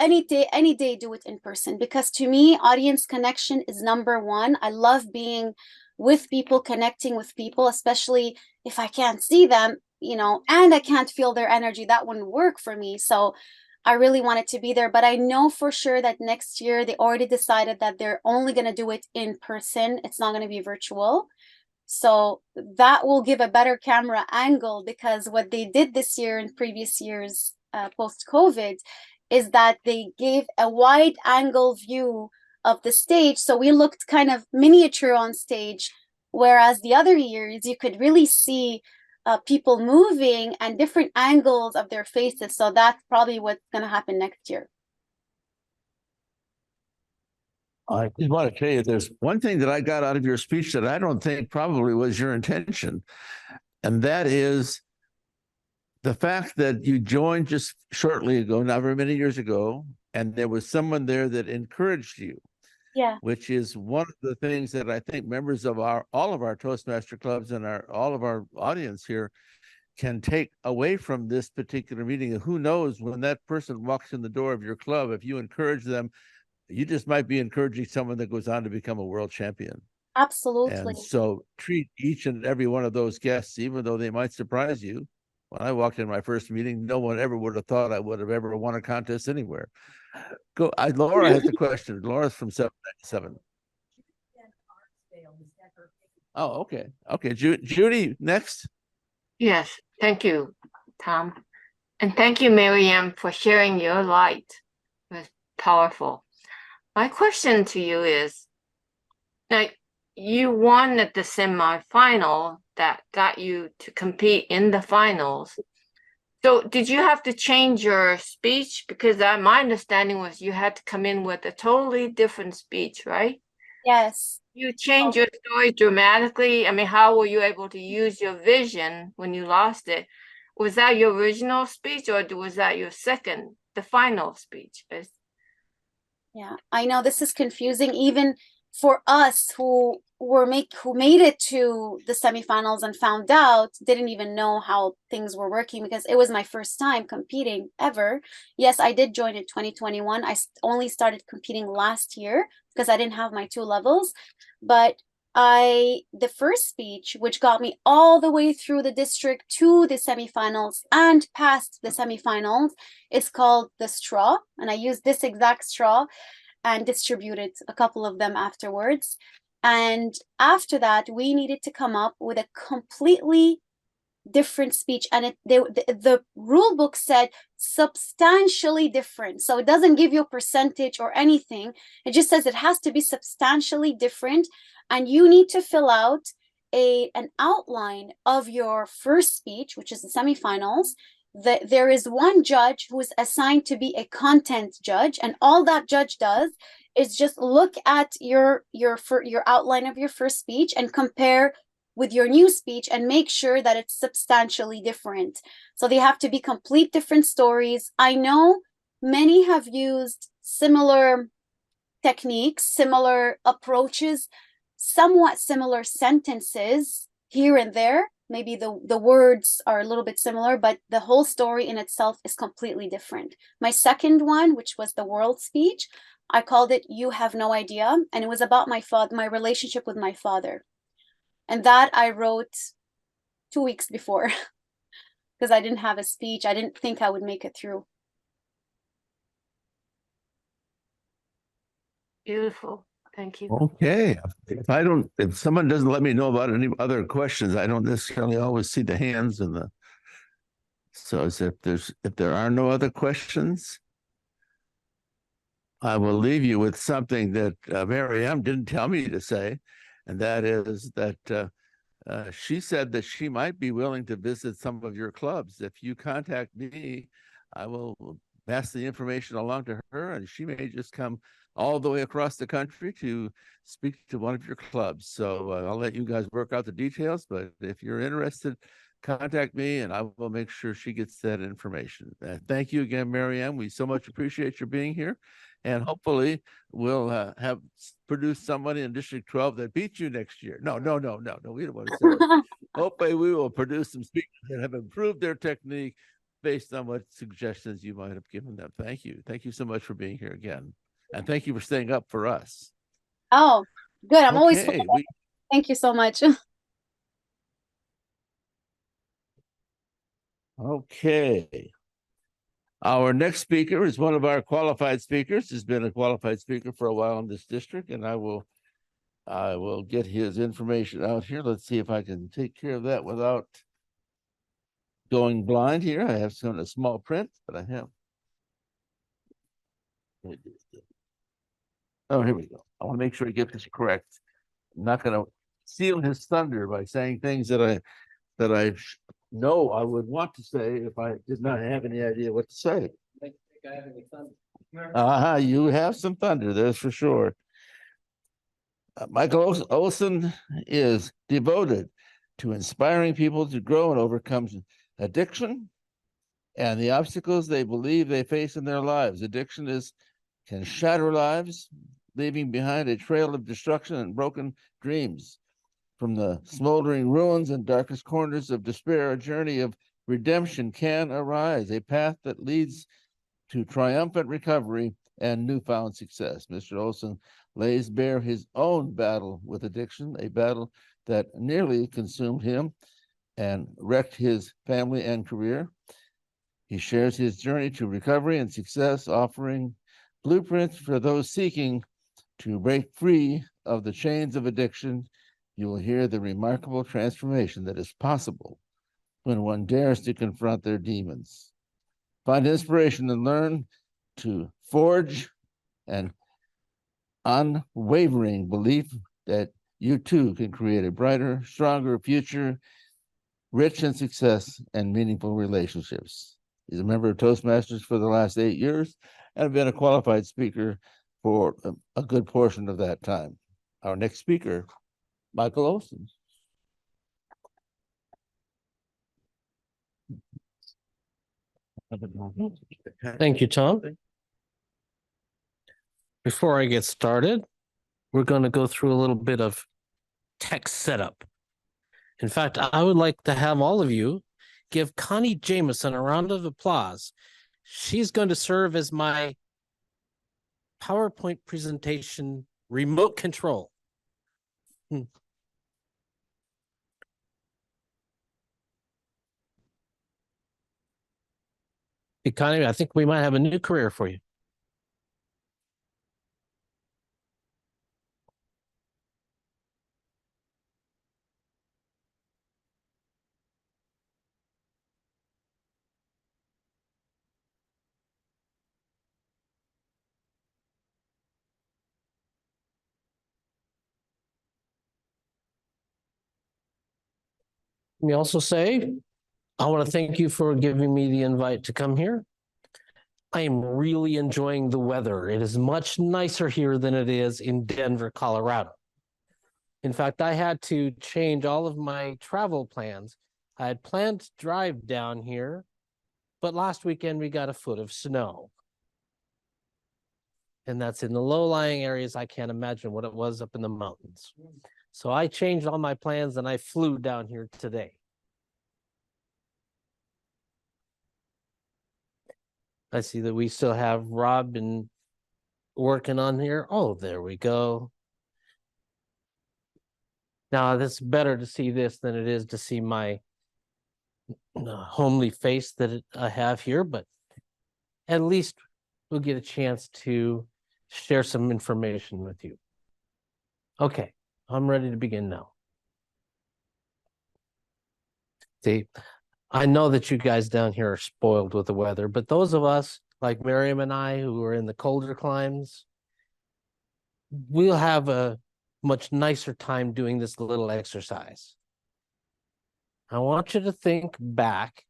any day do it in person, because to me, audience connection is number one. I love being with people, connecting with people, especially if I can't see them, and I can't feel their energy. That wouldn't work for me. So I really wanted to be there, but I know for sure that next year they already decided that they're only going to do it in person. It's not going to be virtual. So that will give a better camera angle, because what they did this year and previous years post-COVID is that they gave a wide angle view of the stage. So we looked kind of miniature on stage, whereas the other years you could really see people moving and different angles of their faces. So that's probably what's going to happen next year. I just want to tell you, there's one thing that I got out of your speech that I don't think probably was your intention, and that is the fact that you joined just shortly ago, not very many years ago, and there was someone there that encouraged you. Yeah. Which is one of the things that I think members of all of our Toastmaster clubs and all of our audience here can take away from this particular meeting. And who knows, when that person walks in the door of your club, if you encourage them, you just might be encouraging someone that goes on to become a world champion. Absolutely. And so treat each and every one of those guests, even though they might surprise you. When I walked in my first meeting, no one ever would have thought I would have ever won a contest anywhere. Laura has a question. Laura's from 797. Oh, okay. Okay, Judy, next. Yes, thank you, Tom. And thank you, Miriam, for sharing your light. It was powerful. My question to you is, like, you won at the semifinal that got you to compete in the finals. So did you have to change your speech? Because my understanding was you had to come in with a totally different speech, right? Yes. You changed your story dramatically. I mean, how were you able to use your vision when you lost it? Was that your original speech, or was that your second, the final speech? Yeah, I know this is confusing even for us who made it to the semifinals and found out, didn't even know how things were working, because it was my first time competing ever. Yes, I did join in 2021. I only started competing last year because I didn't have my 2 levels. But the first speech, which got me all the way through the district to the semifinals and past the semifinals, is called the straw. And I used this exact straw and distributed a couple of them afterwards. And after that, we needed to come up with a completely different speech. And the rule book said substantially different. So it doesn't give you a percentage or anything. It just says it has to be substantially different. And you need to fill out an outline of your first speech, which is the semifinals. There is one judge who is assigned to be a content judge, and all that judge does is just look at your outline of your first speech and compare with your new speech and make sure that it's substantially different. So they have to be complete different stories. I know many have used similar techniques, similar approaches, somewhat similar sentences here and there. Maybe the words are a little bit similar, but the whole story in itself is completely different. My second one, which was the world speech, I called it "You Have No Idea," and it was about my relationship with my father. And that I wrote 2 weeks before because I didn't have a speech. I didn't think I would make it through. Beautiful. Thank you. Okay. If someone doesn't let me know about any other questions, I don't necessarily always see the hands and so if there are no other questions, I will leave you with something that Mary Ann didn't tell me to say, and that is that she said that she might be willing to visit some of your clubs. If you contact me, I will pass the information along to her, and she may just come all the way across the country to speak to one of your clubs. So I'll let you guys work out the details, but if you're interested, contact me and I will make sure she gets that information. Thank you again, Mary Ann. We so much appreciate your being here. And hopefully we'll have produced somebody in District 12 that beats you next year. No, we don't want to say that. Hopefully we will produce some speakers that have improved their technique based on what suggestions you might have given them. Thank you. Thank you so much for being here again. And thank you for staying up for us. Oh, good. I'm always Okay, thank you so much. Okay. Our next speaker is one of our qualified speakers. Has been a qualified speaker for a while in this district, and I will I will get his information out here. Let's see if I can take care of that without going blind here. I have some a small print, but I have. Oh, here we go. I want to make sure I get this correct. I'm not going to steal his thunder by saying things that I know I would want to say if I did not have any idea what to say. You have some thunder, that's for sure. Michael Olson is devoted to inspiring people to grow and overcome addiction and the obstacles they believe they face in their lives. Addiction can shatter lives, leaving behind a trail of destruction and broken dreams. From the smoldering ruins and darkest corners of despair, a journey of redemption can arise, a path that leads to triumphant recovery and newfound success. Mr. Olson lays bare his own battle with addiction, a battle that nearly consumed him and wrecked his family and career. He shares his journey to recovery and success, offering blueprints for those seeking to break free of the chains of addiction. You will hear the remarkable transformation that is possible when one dares to confront their demons. Find inspiration and learn to forge an unwavering belief that you too can create a brighter, stronger future, rich in success and meaningful relationships. He's a member of Toastmasters for the last 8 years and been a qualified speaker for a good portion of that time. Our next speaker, Michael Olson. Thank you, Tom. Before I get started, we're going to go through a little bit of tech setup. In fact, I would like to have all of you give Connie Jameson a round of applause. She's going to serve as my PowerPoint presentation remote control. Hey, Connie, I think we might have a new career for you. Let me also say, I want to thank you for giving me the invite to come here. I am really enjoying the weather. It is much nicer here than it is in Denver, Colorado. In fact, I had to change all of my travel plans. I had planned to drive down here, but last weekend we got a foot of snow. And that's in the low-lying areas. I can't imagine what it was up in the mountains. So I changed all my plans and I flew down here today. I see that we still have Rob working on here. Oh, there we go. Now, it's better to see this than it is to see my homely face that I have here, but at least we'll get a chance to share some information with you. Okay, I'm ready to begin now. See, I know that you guys down here are spoiled with the weather, but those of us like Miriam and I who are in the colder climes, we'll have a much nicer time doing this little exercise. I want you to think back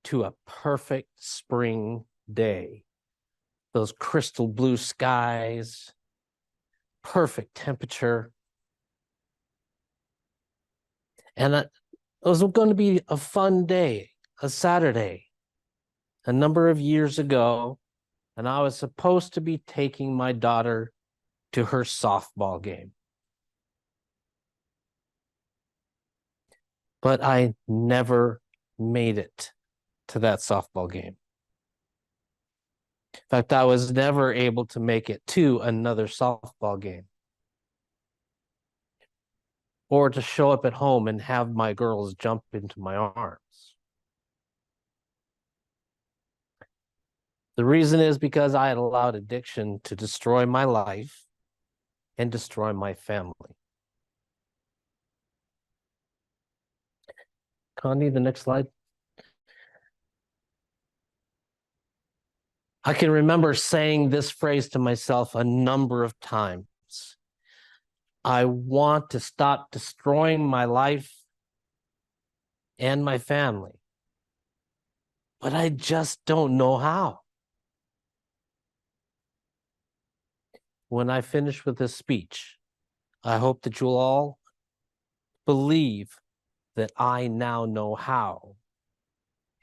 to a perfect spring day. Those crystal blue skies, perfect temperature. And it was going to be a fun day, a Saturday, a number of years ago, and I was supposed to be taking my daughter to her softball game. But I never made it to that softball game. In fact, I was never able to make it to another softball game or to show up at home and have my girls jump into my arms. The reason is because I had allowed addiction to destroy my life and destroy my family. Connie, the next slide. I can remember saying this phrase to myself a number of times. I want to stop destroying my life and my family, but I just don't know how. When I finish with this speech, I hope that you'll all believe that I now know how.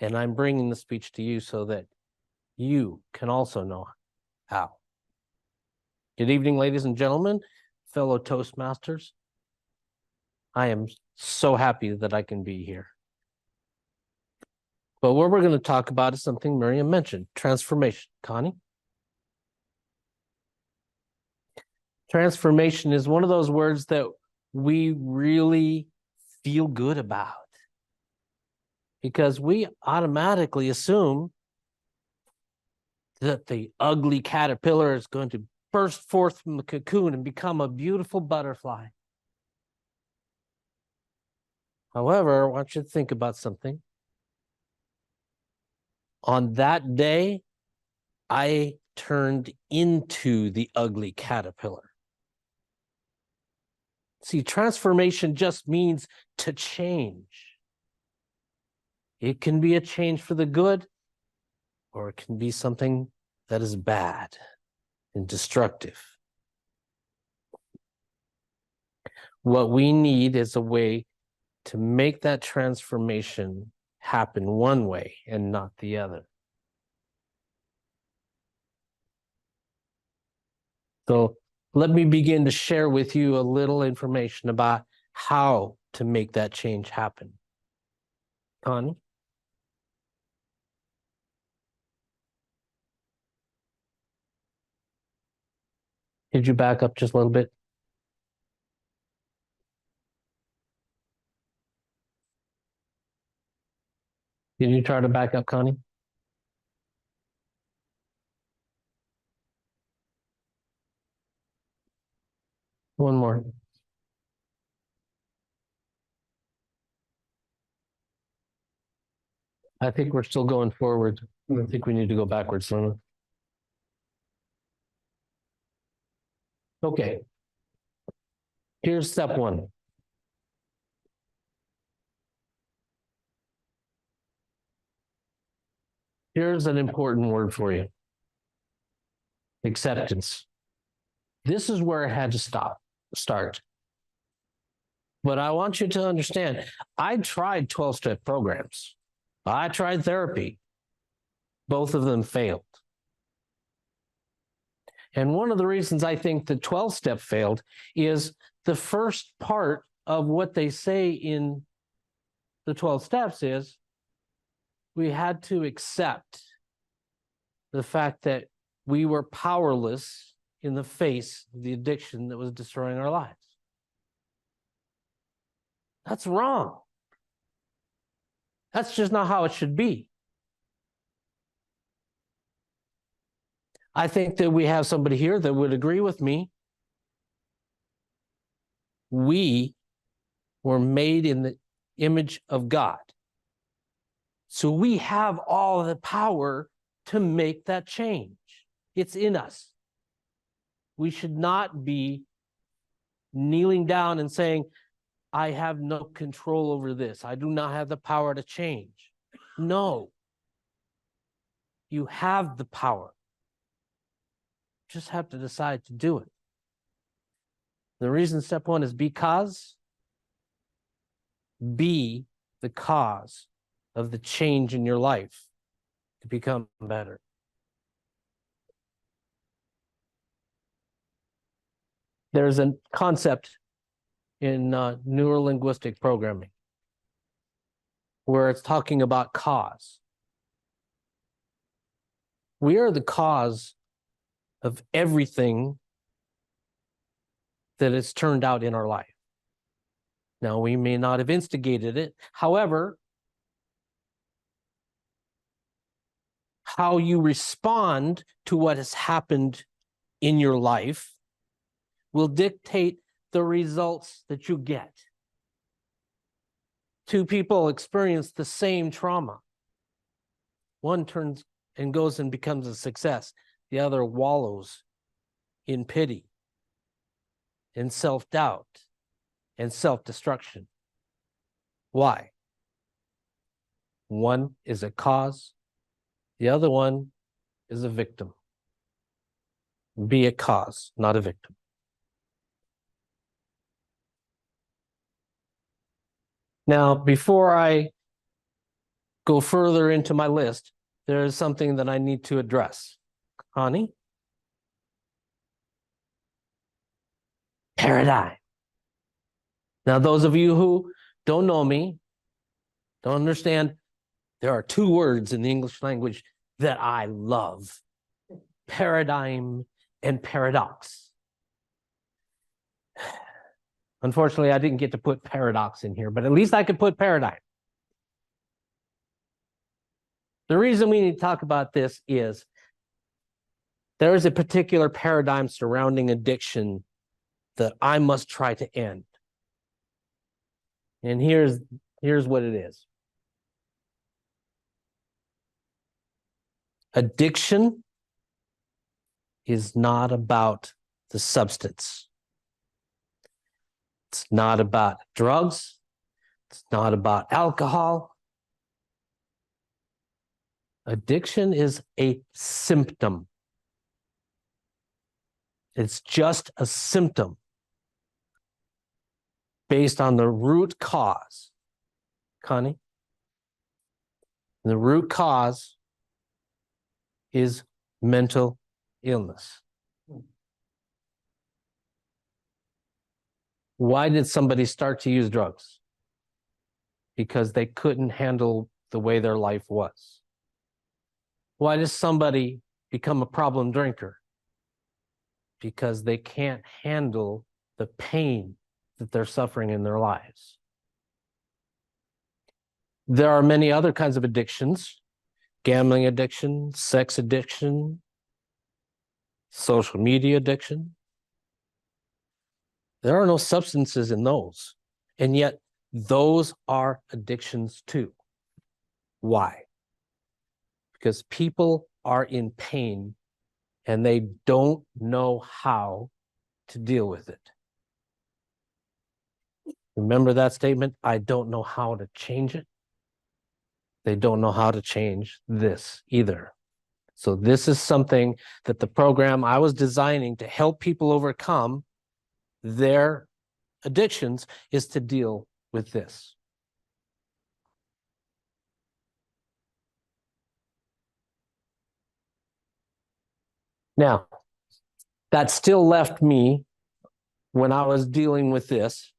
And I'm bringing the speech to you so that you can also know how. Good evening, ladies and gentlemen, fellow Toastmasters. I am so happy that I can be here. But what we're going to talk about is something Miriam mentioned, transformation. Connie? Transformation is one of those words that we really feel good about, because we automatically assume that the ugly caterpillar is going to burst forth from the cocoon and become a beautiful butterfly. However, I want you to think about something. On that day, I turned into the ugly caterpillar. See, transformation just means to change. It can be a change for the good, or it can be something that is bad and destructive. What we need is a way to make that transformation happen one way and not the other. So let me begin to share with you a little information about how to make that change happen. Connie? Did you back up just a little bit? Did you try to back up, Connie? One more. I think we're still going forward. I think we need to go backwards. Okay. Here's step one. Here's an important word for you. Acceptance. This is where I had to start. But I want you to understand, I tried 12-step programs. I tried therapy. Both of them failed. And one of the reasons I think the 12-step failed is the first part of what they say in the 12 steps is we had to accept the fact that we were powerless in the face of the addiction that was destroying our lives. That's wrong. That's just not how it should be. I think that we have somebody here that would agree with me. We were made in the image of God. So we have all the power to make that change. It's in us. We should not be kneeling down and saying, I have no control over this. I do not have the power to change. No. You have the power. Just have to decide to do it. The reason step one is because. Be the cause of the change in your life to become better. There's a concept in neurolinguistic programming where it's talking about cause. We are the cause of everything that has turned out in our life. Now, we may not have instigated it. However, how you respond to what has happened in your life will dictate the results that you get. Two people experience the same trauma. One turns and goes and becomes a success. The other wallows in pity, in self-doubt, and self-destruction. Why? One is a cause, the other one is a victim. Be a cause, not a victim. Now, before I go further into my list, there is something that I need to address. Connie? Paradigm. Now, those of you who don't know me, don't understand, there are two words in the English language that I love: paradigm and paradox. Unfortunately, I didn't get to put paradox in here, but at least I could put paradigm. The reason we need to talk about this is there is a particular paradigm surrounding addiction that I must try to end. And here's what it is. Addiction is not about the substance. It's not about drugs. It's not about alcohol. Addiction is a symptom. It's just a symptom based on the root cause. Connie? The root cause is mental illness. Why did somebody start to use drugs? Because they couldn't handle the way their life was. Why does somebody become a problem drinker? Because they can't handle the pain that they're suffering in their lives. There are many other kinds of addictions: gambling addiction, sex addiction, social media addiction. There are no substances in those, and yet those are addictions too. Why? Because people are in pain and they don't know how to deal with it. Remember that statement? I don't know how to change it. They don't know how to change this either. So this is something that the program I was designing to help people overcome their addictions is to deal with this. Now, that still left me, when I was dealing with this,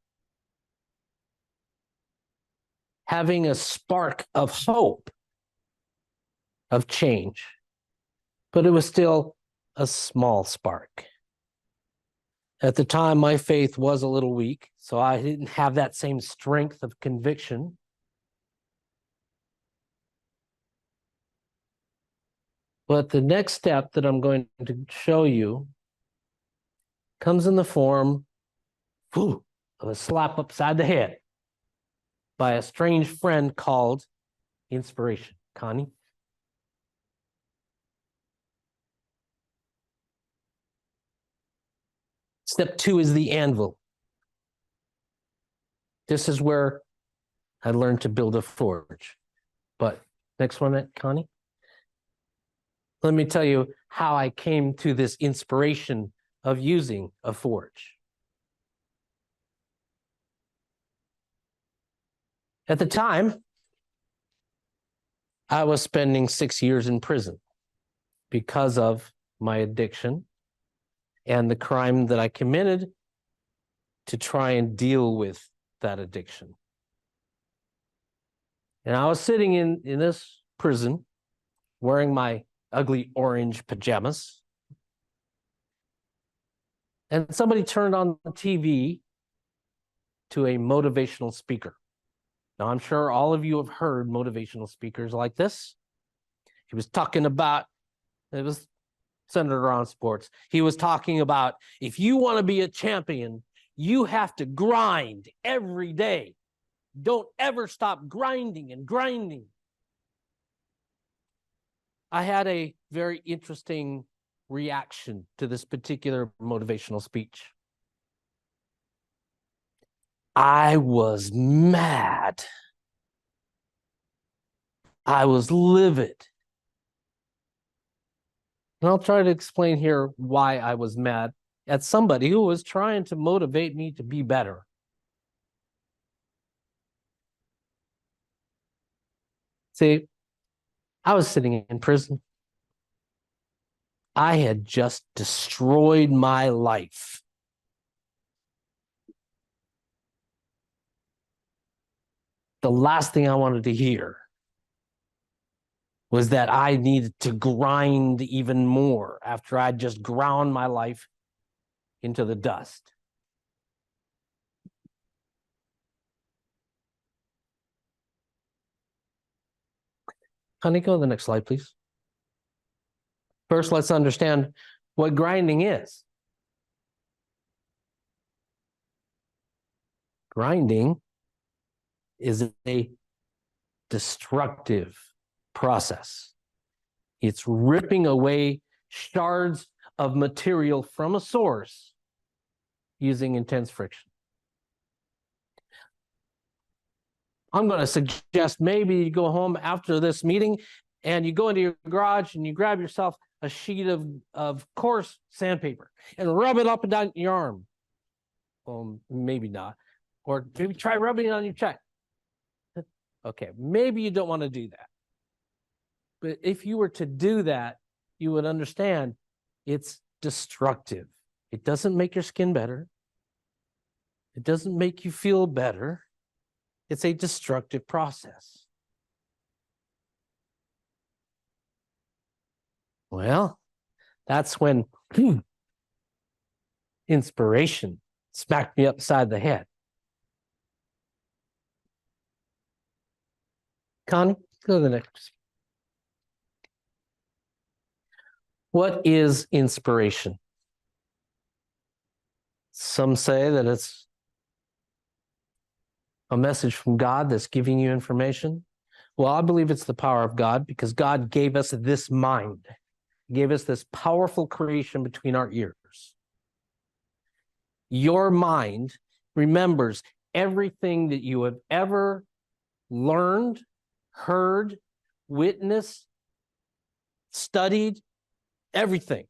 having a spark of hope, of change, but it was still a small spark. At the time, my faith was a little weak, so I didn't have that same strength of conviction. But the next step that I'm going to show you comes in the form of a slap upside the head by a strange friend called inspiration. Connie? Step 2 is the anvil. This is where I learned to build a forge. But next one, Connie. Let me tell you how I came to this inspiration of using a forge. At the time, I was spending 6 years in prison because of my addiction and the crime that I committed to try and deal with that addiction. And I was sitting in this prison wearing my ugly orange pajamas. And somebody turned on the TV to a motivational speaker. Now, I'm sure all of you have heard motivational speakers like this. He was talking about, it was centered around sports. He was talking about if you want to be a champion, you have to grind every day. Don't ever stop grinding and grinding. I had a very interesting reaction to this particular motivational speech. I was mad. I was livid. And I'll try to explain here why I was mad at somebody who was trying to motivate me to be better. See, I was sitting in prison. I had just destroyed my life. The last thing I wanted to hear was that I needed to grind even more after I'd just ground my life into the dust. Honey, go to the next slide, please. First, let's understand what grinding is. Grinding is a destructive process. It's ripping away shards of material from a source using intense friction. I'm going to suggest maybe you go home after this meeting and you go into your garage and you grab yourself a sheet of coarse sandpaper and rub it up and down your arm. Maybe not. Or maybe try rubbing it on your cheek. Okay, maybe you don't want to do that. But if you were to do that, you would understand it's destructive. It doesn't make your skin better. It doesn't make you feel better. It's a destructive process. Well, that's when inspiration smacked me upside the head. Connie, go to the next. What is inspiration? Some say that it's a message from God that's giving you information. Well, I believe it's the power of God because God gave us this mind, gave us this powerful creation between our ears. Your mind remembers everything that you have ever learned, heard, witnessed, studied, everything.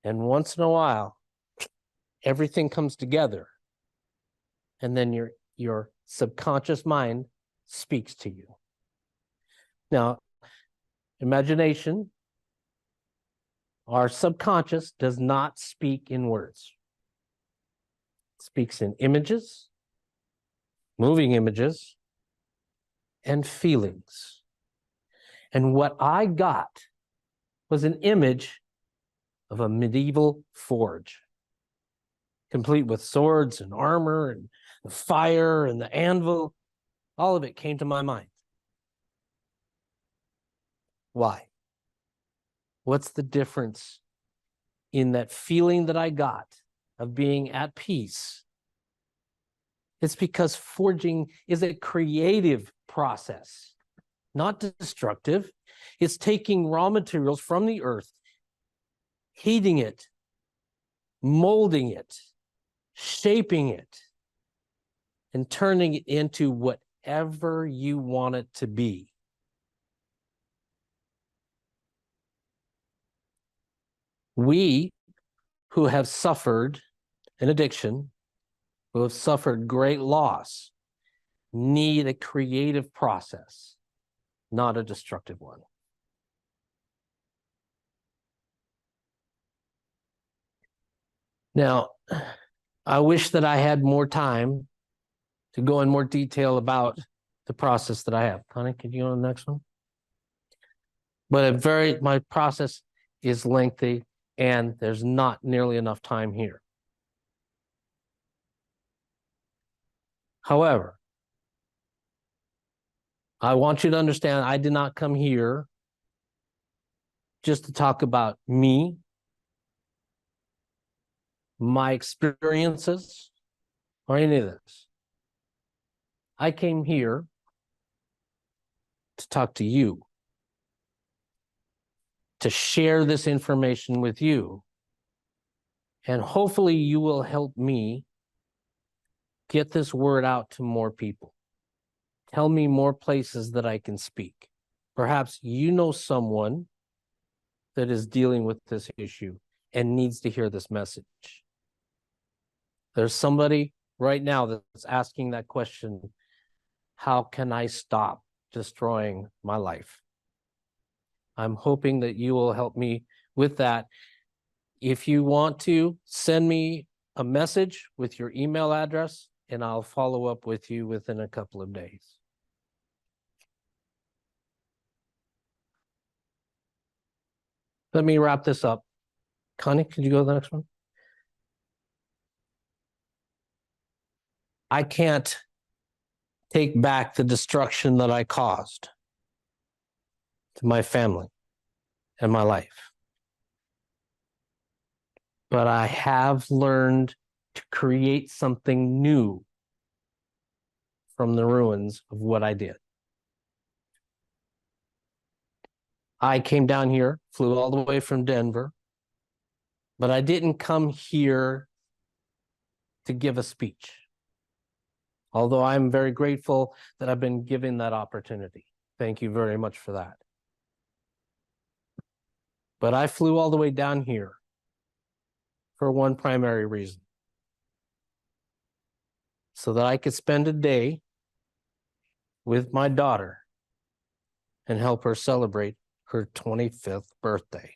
And once in a while, everything comes together. And then your subconscious mind speaks to you. Now, imagination, our subconscious does not speak in words. It speaks in images, moving images, and feelings. And what I got was an image of a medieval forge, complete with swords and armor and the fire and the anvil. All of it came to my mind. Why? What's the difference in that feeling that I got of being at peace? It's because forging is a creative process, not destructive. It's taking raw materials from the earth, heating it, molding it, shaping it, and turning it into whatever you want it to be. We who have suffered an addiction, who have suffered great loss, need a creative process, not a destructive one. Now, I wish that I had more time to go in more detail about the process that I have. Connie, could you go on the next one? But my process is lengthy and there's not nearly enough time here. However, I want you to understand I did not come here just to talk about me, my experiences, or any of this. I came here to talk to you, to share this information with you, and hopefully you will help me get this word out to more people. Tell me more places that I can speak. Perhaps you know someone that is dealing with this issue and needs to hear this message. There's somebody right now that's asking that question, how can I stop destroying my life? I'm hoping that you will help me with that. If you want to, send me a message with your email address, and I'll follow up with you within a couple of days. Let me wrap this up. Connie, could you go to the next one? I can't take back the destruction that I caused to my family and my life. But I have learned to create something new from the ruins of what I did. I came down here, flew all the way from Denver, but I didn't come here to give a speech. Although I'm very grateful that I've been given that opportunity. Thank you very much for that. But I flew all the way down here for one primary reason. So that I could spend a day with my daughter and help her celebrate her 25th birthday.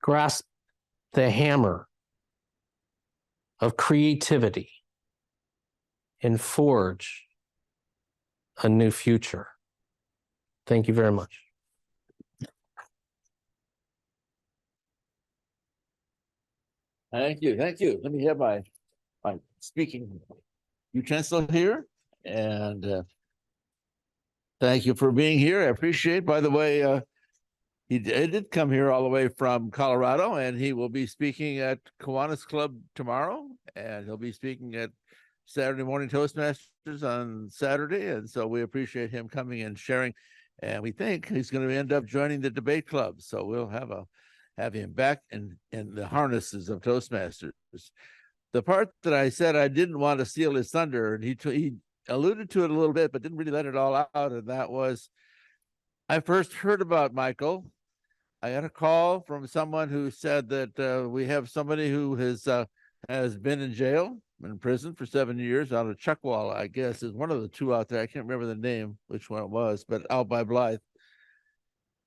Grasp the hammer of creativity and forge a new future. Thank you very much. Thank you. Thank you. Let me have my speaking utensil here. And thank you for being here. I appreciate, by the way, he did come here all the way from Colorado, and he will be speaking at Kiwanis Club tomorrow, and he'll be speaking at Saturday Morning Toastmasters on Saturday. And so we appreciate him coming and sharing. And we think he's going to end up joining the debate club. So we'll have him back in the harnesses of Toastmasters. The part that I said I didn't want to steal his thunder, and he alluded to it a little bit, but didn't really let it all out. And that was, I first heard about Michael. I got a call from someone who said that we have somebody who has been in jail, in prison for 7 years out of Chuckwalla, I guess, is one of the two out there. I can't remember the name, which one it was, but out by Blythe.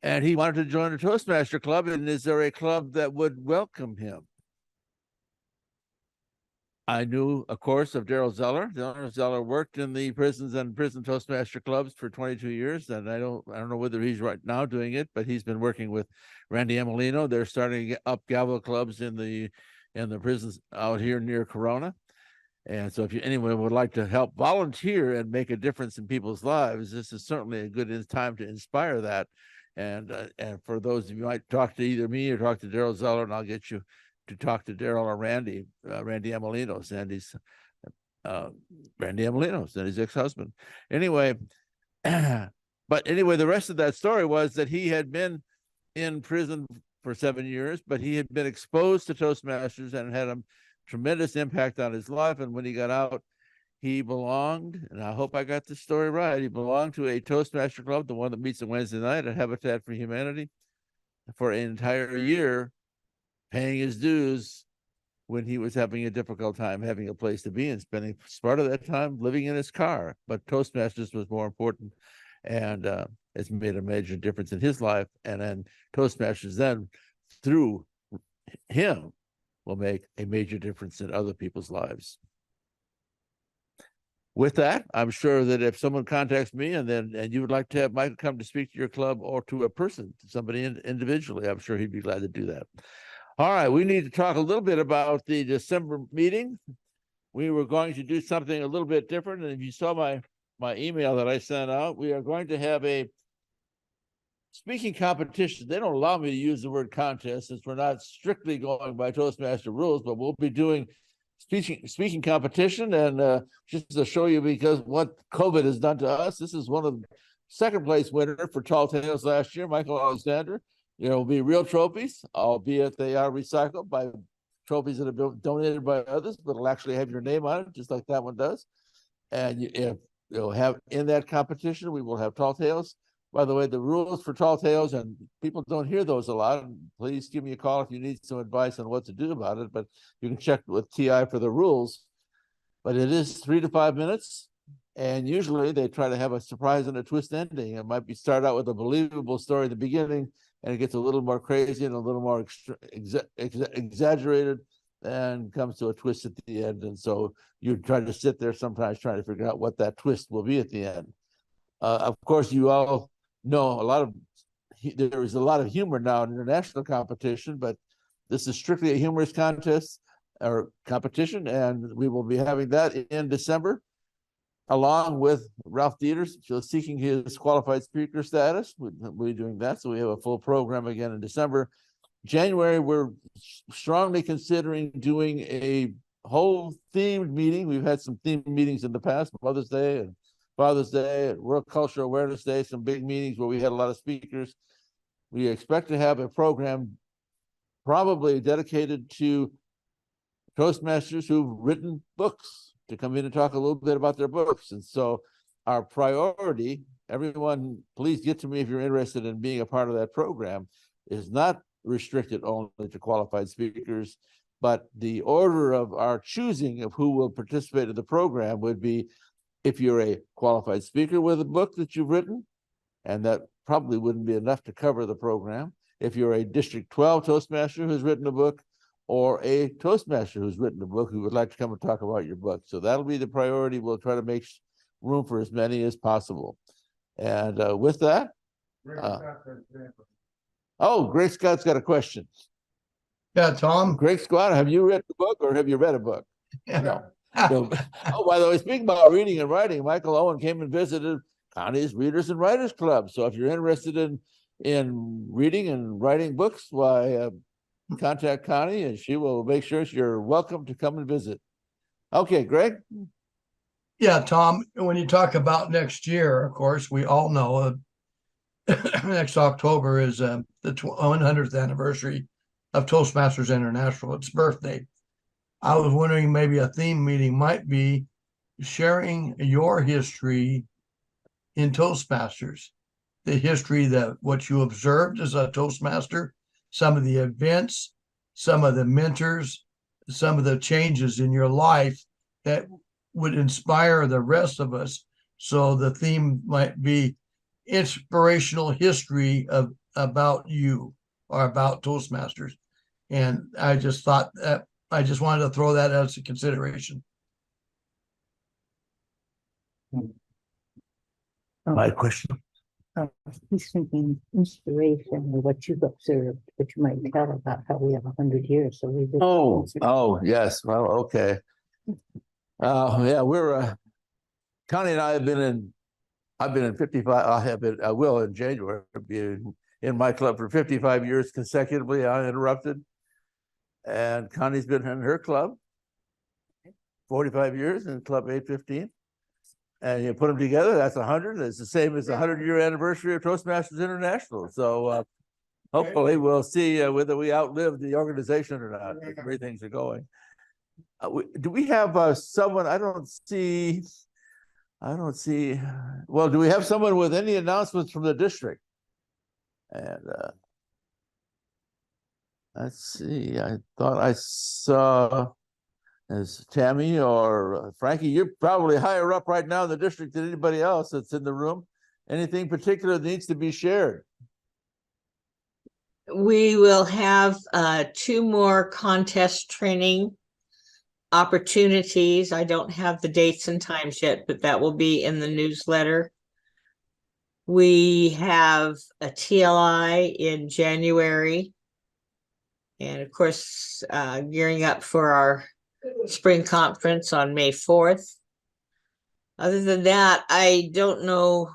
And he wanted to join a Toastmaster club. And is there a club that would welcome him? I knew, of course, of Daryl Zeller. Daryl Zeller worked in the prisons and prison Toastmaster clubs for 22 years. And I don't know whether he's right now doing it, but he's been working with Randy Emilino. They're starting up gavel clubs in the prisons out here near Corona. And so if anyone would like to help volunteer and make a difference in people's lives, this is certainly a good time to inspire that. And for those of you who might talk to either me or talk to Daryl Zeller, and I'll get you to talk to Daryl or Randy Emilino, Randy Emilino, Sandy's ex-husband. Anyway, but anyway, the rest of that story was that he had been in prison for 7 years, but he had been exposed to Toastmasters and had a tremendous impact on his life. And when he got out, he belonged, and I hope I got this story right, he belonged to a Toastmaster club, the one that meets on Wednesday night at Habitat for Humanity, for an entire year, paying his dues when he was having a difficult time having a place to be and spending part of that time living in his car. But Toastmasters was more important, and it's made a major difference in his life. And then Toastmasters then, through him, will make a major difference in other people's lives. With that, I'm sure that if someone contacts me and you would like to have Michael come to speak to your club or to a person, to somebody individually, I'm sure he'd be glad to do that. All right, we need to talk a little bit about the December meeting. We were going to do something a little bit different. And if you saw my my email that I sent out. We are going to have a speaking competition. They don't allow me to use the word contest since we're not strictly going by Toastmaster rules, but we'll be doing speaking competition. And just to show you, because what COVID has done to us, this is one of the second place winner for Tall Tales last year, Michael Alexander. Will be real trophies, albeit they are recycled by trophies that have been donated by others, but it'll actually have your name on it, just like that one does. And you'll have in that competition, we will have Tall Tales. By the way, the rules for Tall Tales, and people don't hear those a lot. Please give me a call if you need some advice on what to do about it. But you can check with TI for the rules. But it is 3 to 5 minutes. And usually they try to have a surprise and a twist ending. It might be start out with a believable story at the beginning, and it gets a little more crazy and a little more exaggerated, and comes to a twist at the end. And so you try to sit there sometimes trying to figure out what that twist will be at the end. Of course, you all know there is a lot of humor now in international competition, but this is strictly a humorous contest or competition, and we will be having that in December, along with Ralph Dieters seeking his qualified speaker status. We'll be doing that, so we have a full program again in December. January, we're strongly considering doing a whole themed meeting. We've had some themed meetings in the past, Mother's Day and Father's Day and World Cultural Awareness Day, some big meetings where we had a lot of speakers. We expect to have a program probably dedicated to Toastmasters who've written books to come in and talk a little bit about their books. And so our priority, everyone, please get to me if you're interested in being a part of that program, is not restricted only to qualified speakers, but the order of our choosing of who will participate in the program would be if you're a qualified speaker with a book that you've written, and that probably wouldn't be enough to cover the program. If you're a District 12 Toastmaster who's written a book, or a Toastmaster who's written a book who would like to come and talk about your book. So that'll be the priority. We'll try to make room for as many as possible. And with that, Greg Scott's got a question. Yeah, Tom. Greg Scott, have you read the book or have you read a book? Yeah. No. By the way, speaking about reading and writing, Michael Owen came and visited Connie's Readers and Writers Club. So if you're interested in reading and writing books, why contact Connie and she will make sure you're welcome to come and visit. Okay, Greg? Yeah, Tom, when you talk about next year, of course, we all know next October is the 100th anniversary of Toastmasters International, its birthday. I was wondering maybe a theme meeting might be sharing your history in Toastmasters, the history that what you observed as a Toastmaster, some of the events, some of the mentors, some of the changes in your life that would inspire the rest of us. So the theme might be inspirational history about you or about Toastmasters. And I just thought that I just wanted to throw that as a consideration. My question. He's thinking inspiration or what you've observed, but you might tell about how we have 100 years. So we. Oh, yes. Well, okay. Yeah, we're Connie and I have been I've been in 55. I will in January be in my club for 55 years consecutively, uninterrupted. And Connie's been in her club 45 years in Club 815. And you put them together, that's 100. It's the same as the 100-year anniversary of Toastmasters International. So hopefully we'll see whether we outlive the organization or not. The way things are going. Do we have someone? I don't see. Well, do we have someone with any announcements from the district? And let's see. I thought I saw. As Tammy or Frankie, you're probably higher up right now in the district than anybody else that's in the room. Anything particular that needs to be shared? We will have 2 more contest training opportunities. I don't have the dates and times yet, but that will be in the newsletter. We have a TLI in January. And of course, gearing up for our spring conference on May 4th. Other than that, I don't know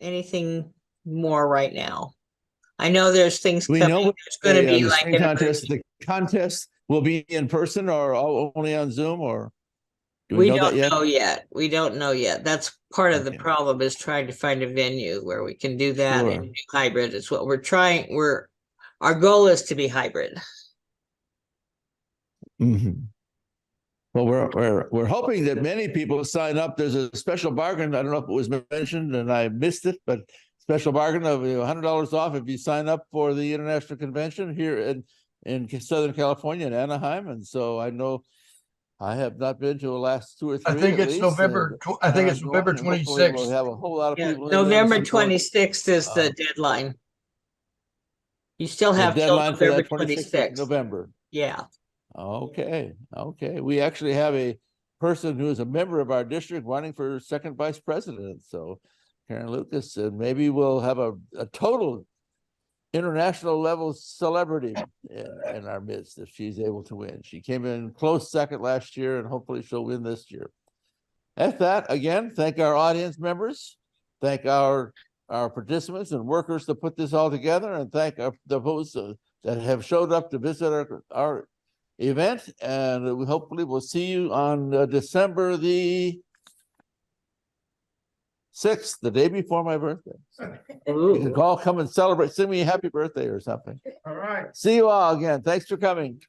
anything more right now. I know there's things We coming. know There's going to be the like spring an contest. The contest will be in person or only on Zoom, or do we know that don't yet? know yet. We don't know yet. That's part of the Okay. problem, is trying to find a venue where we can do that Sure. and do hybrid. It's what we're trying. Our goal is to be hybrid. Mhm. Well, we're hoping that many people sign up. There's a special bargain. I don't know if it was mentioned and I missed it, but special bargain of $100 off if you sign up for the international convention here in Southern California in Anaheim. And so I know I have not been to the last 2 or 3. I think at it's least, November, I think it's going, November and hopefully we'll 26th. have a whole lot of Yeah, people. in there to November support. 26th is the deadline. You still The have till deadline for November that 26th of 26th. November. Yeah. Okay. We actually have a person who is a member of our district running for second vice president. So Karen Lucas, and maybe we'll have a total international level celebrity in our midst if she's able to win. She came in close second last year, and hopefully she'll win this year. At that, again, thank our audience members, thank our participants and workers to put this all together, and thank those that have showed up to visit our event. And we hopefully will see you on December the 6th, the day before my birthday. You can all come and celebrate, sing me a happy birthday or something. All right. See you all again. Thanks for coming.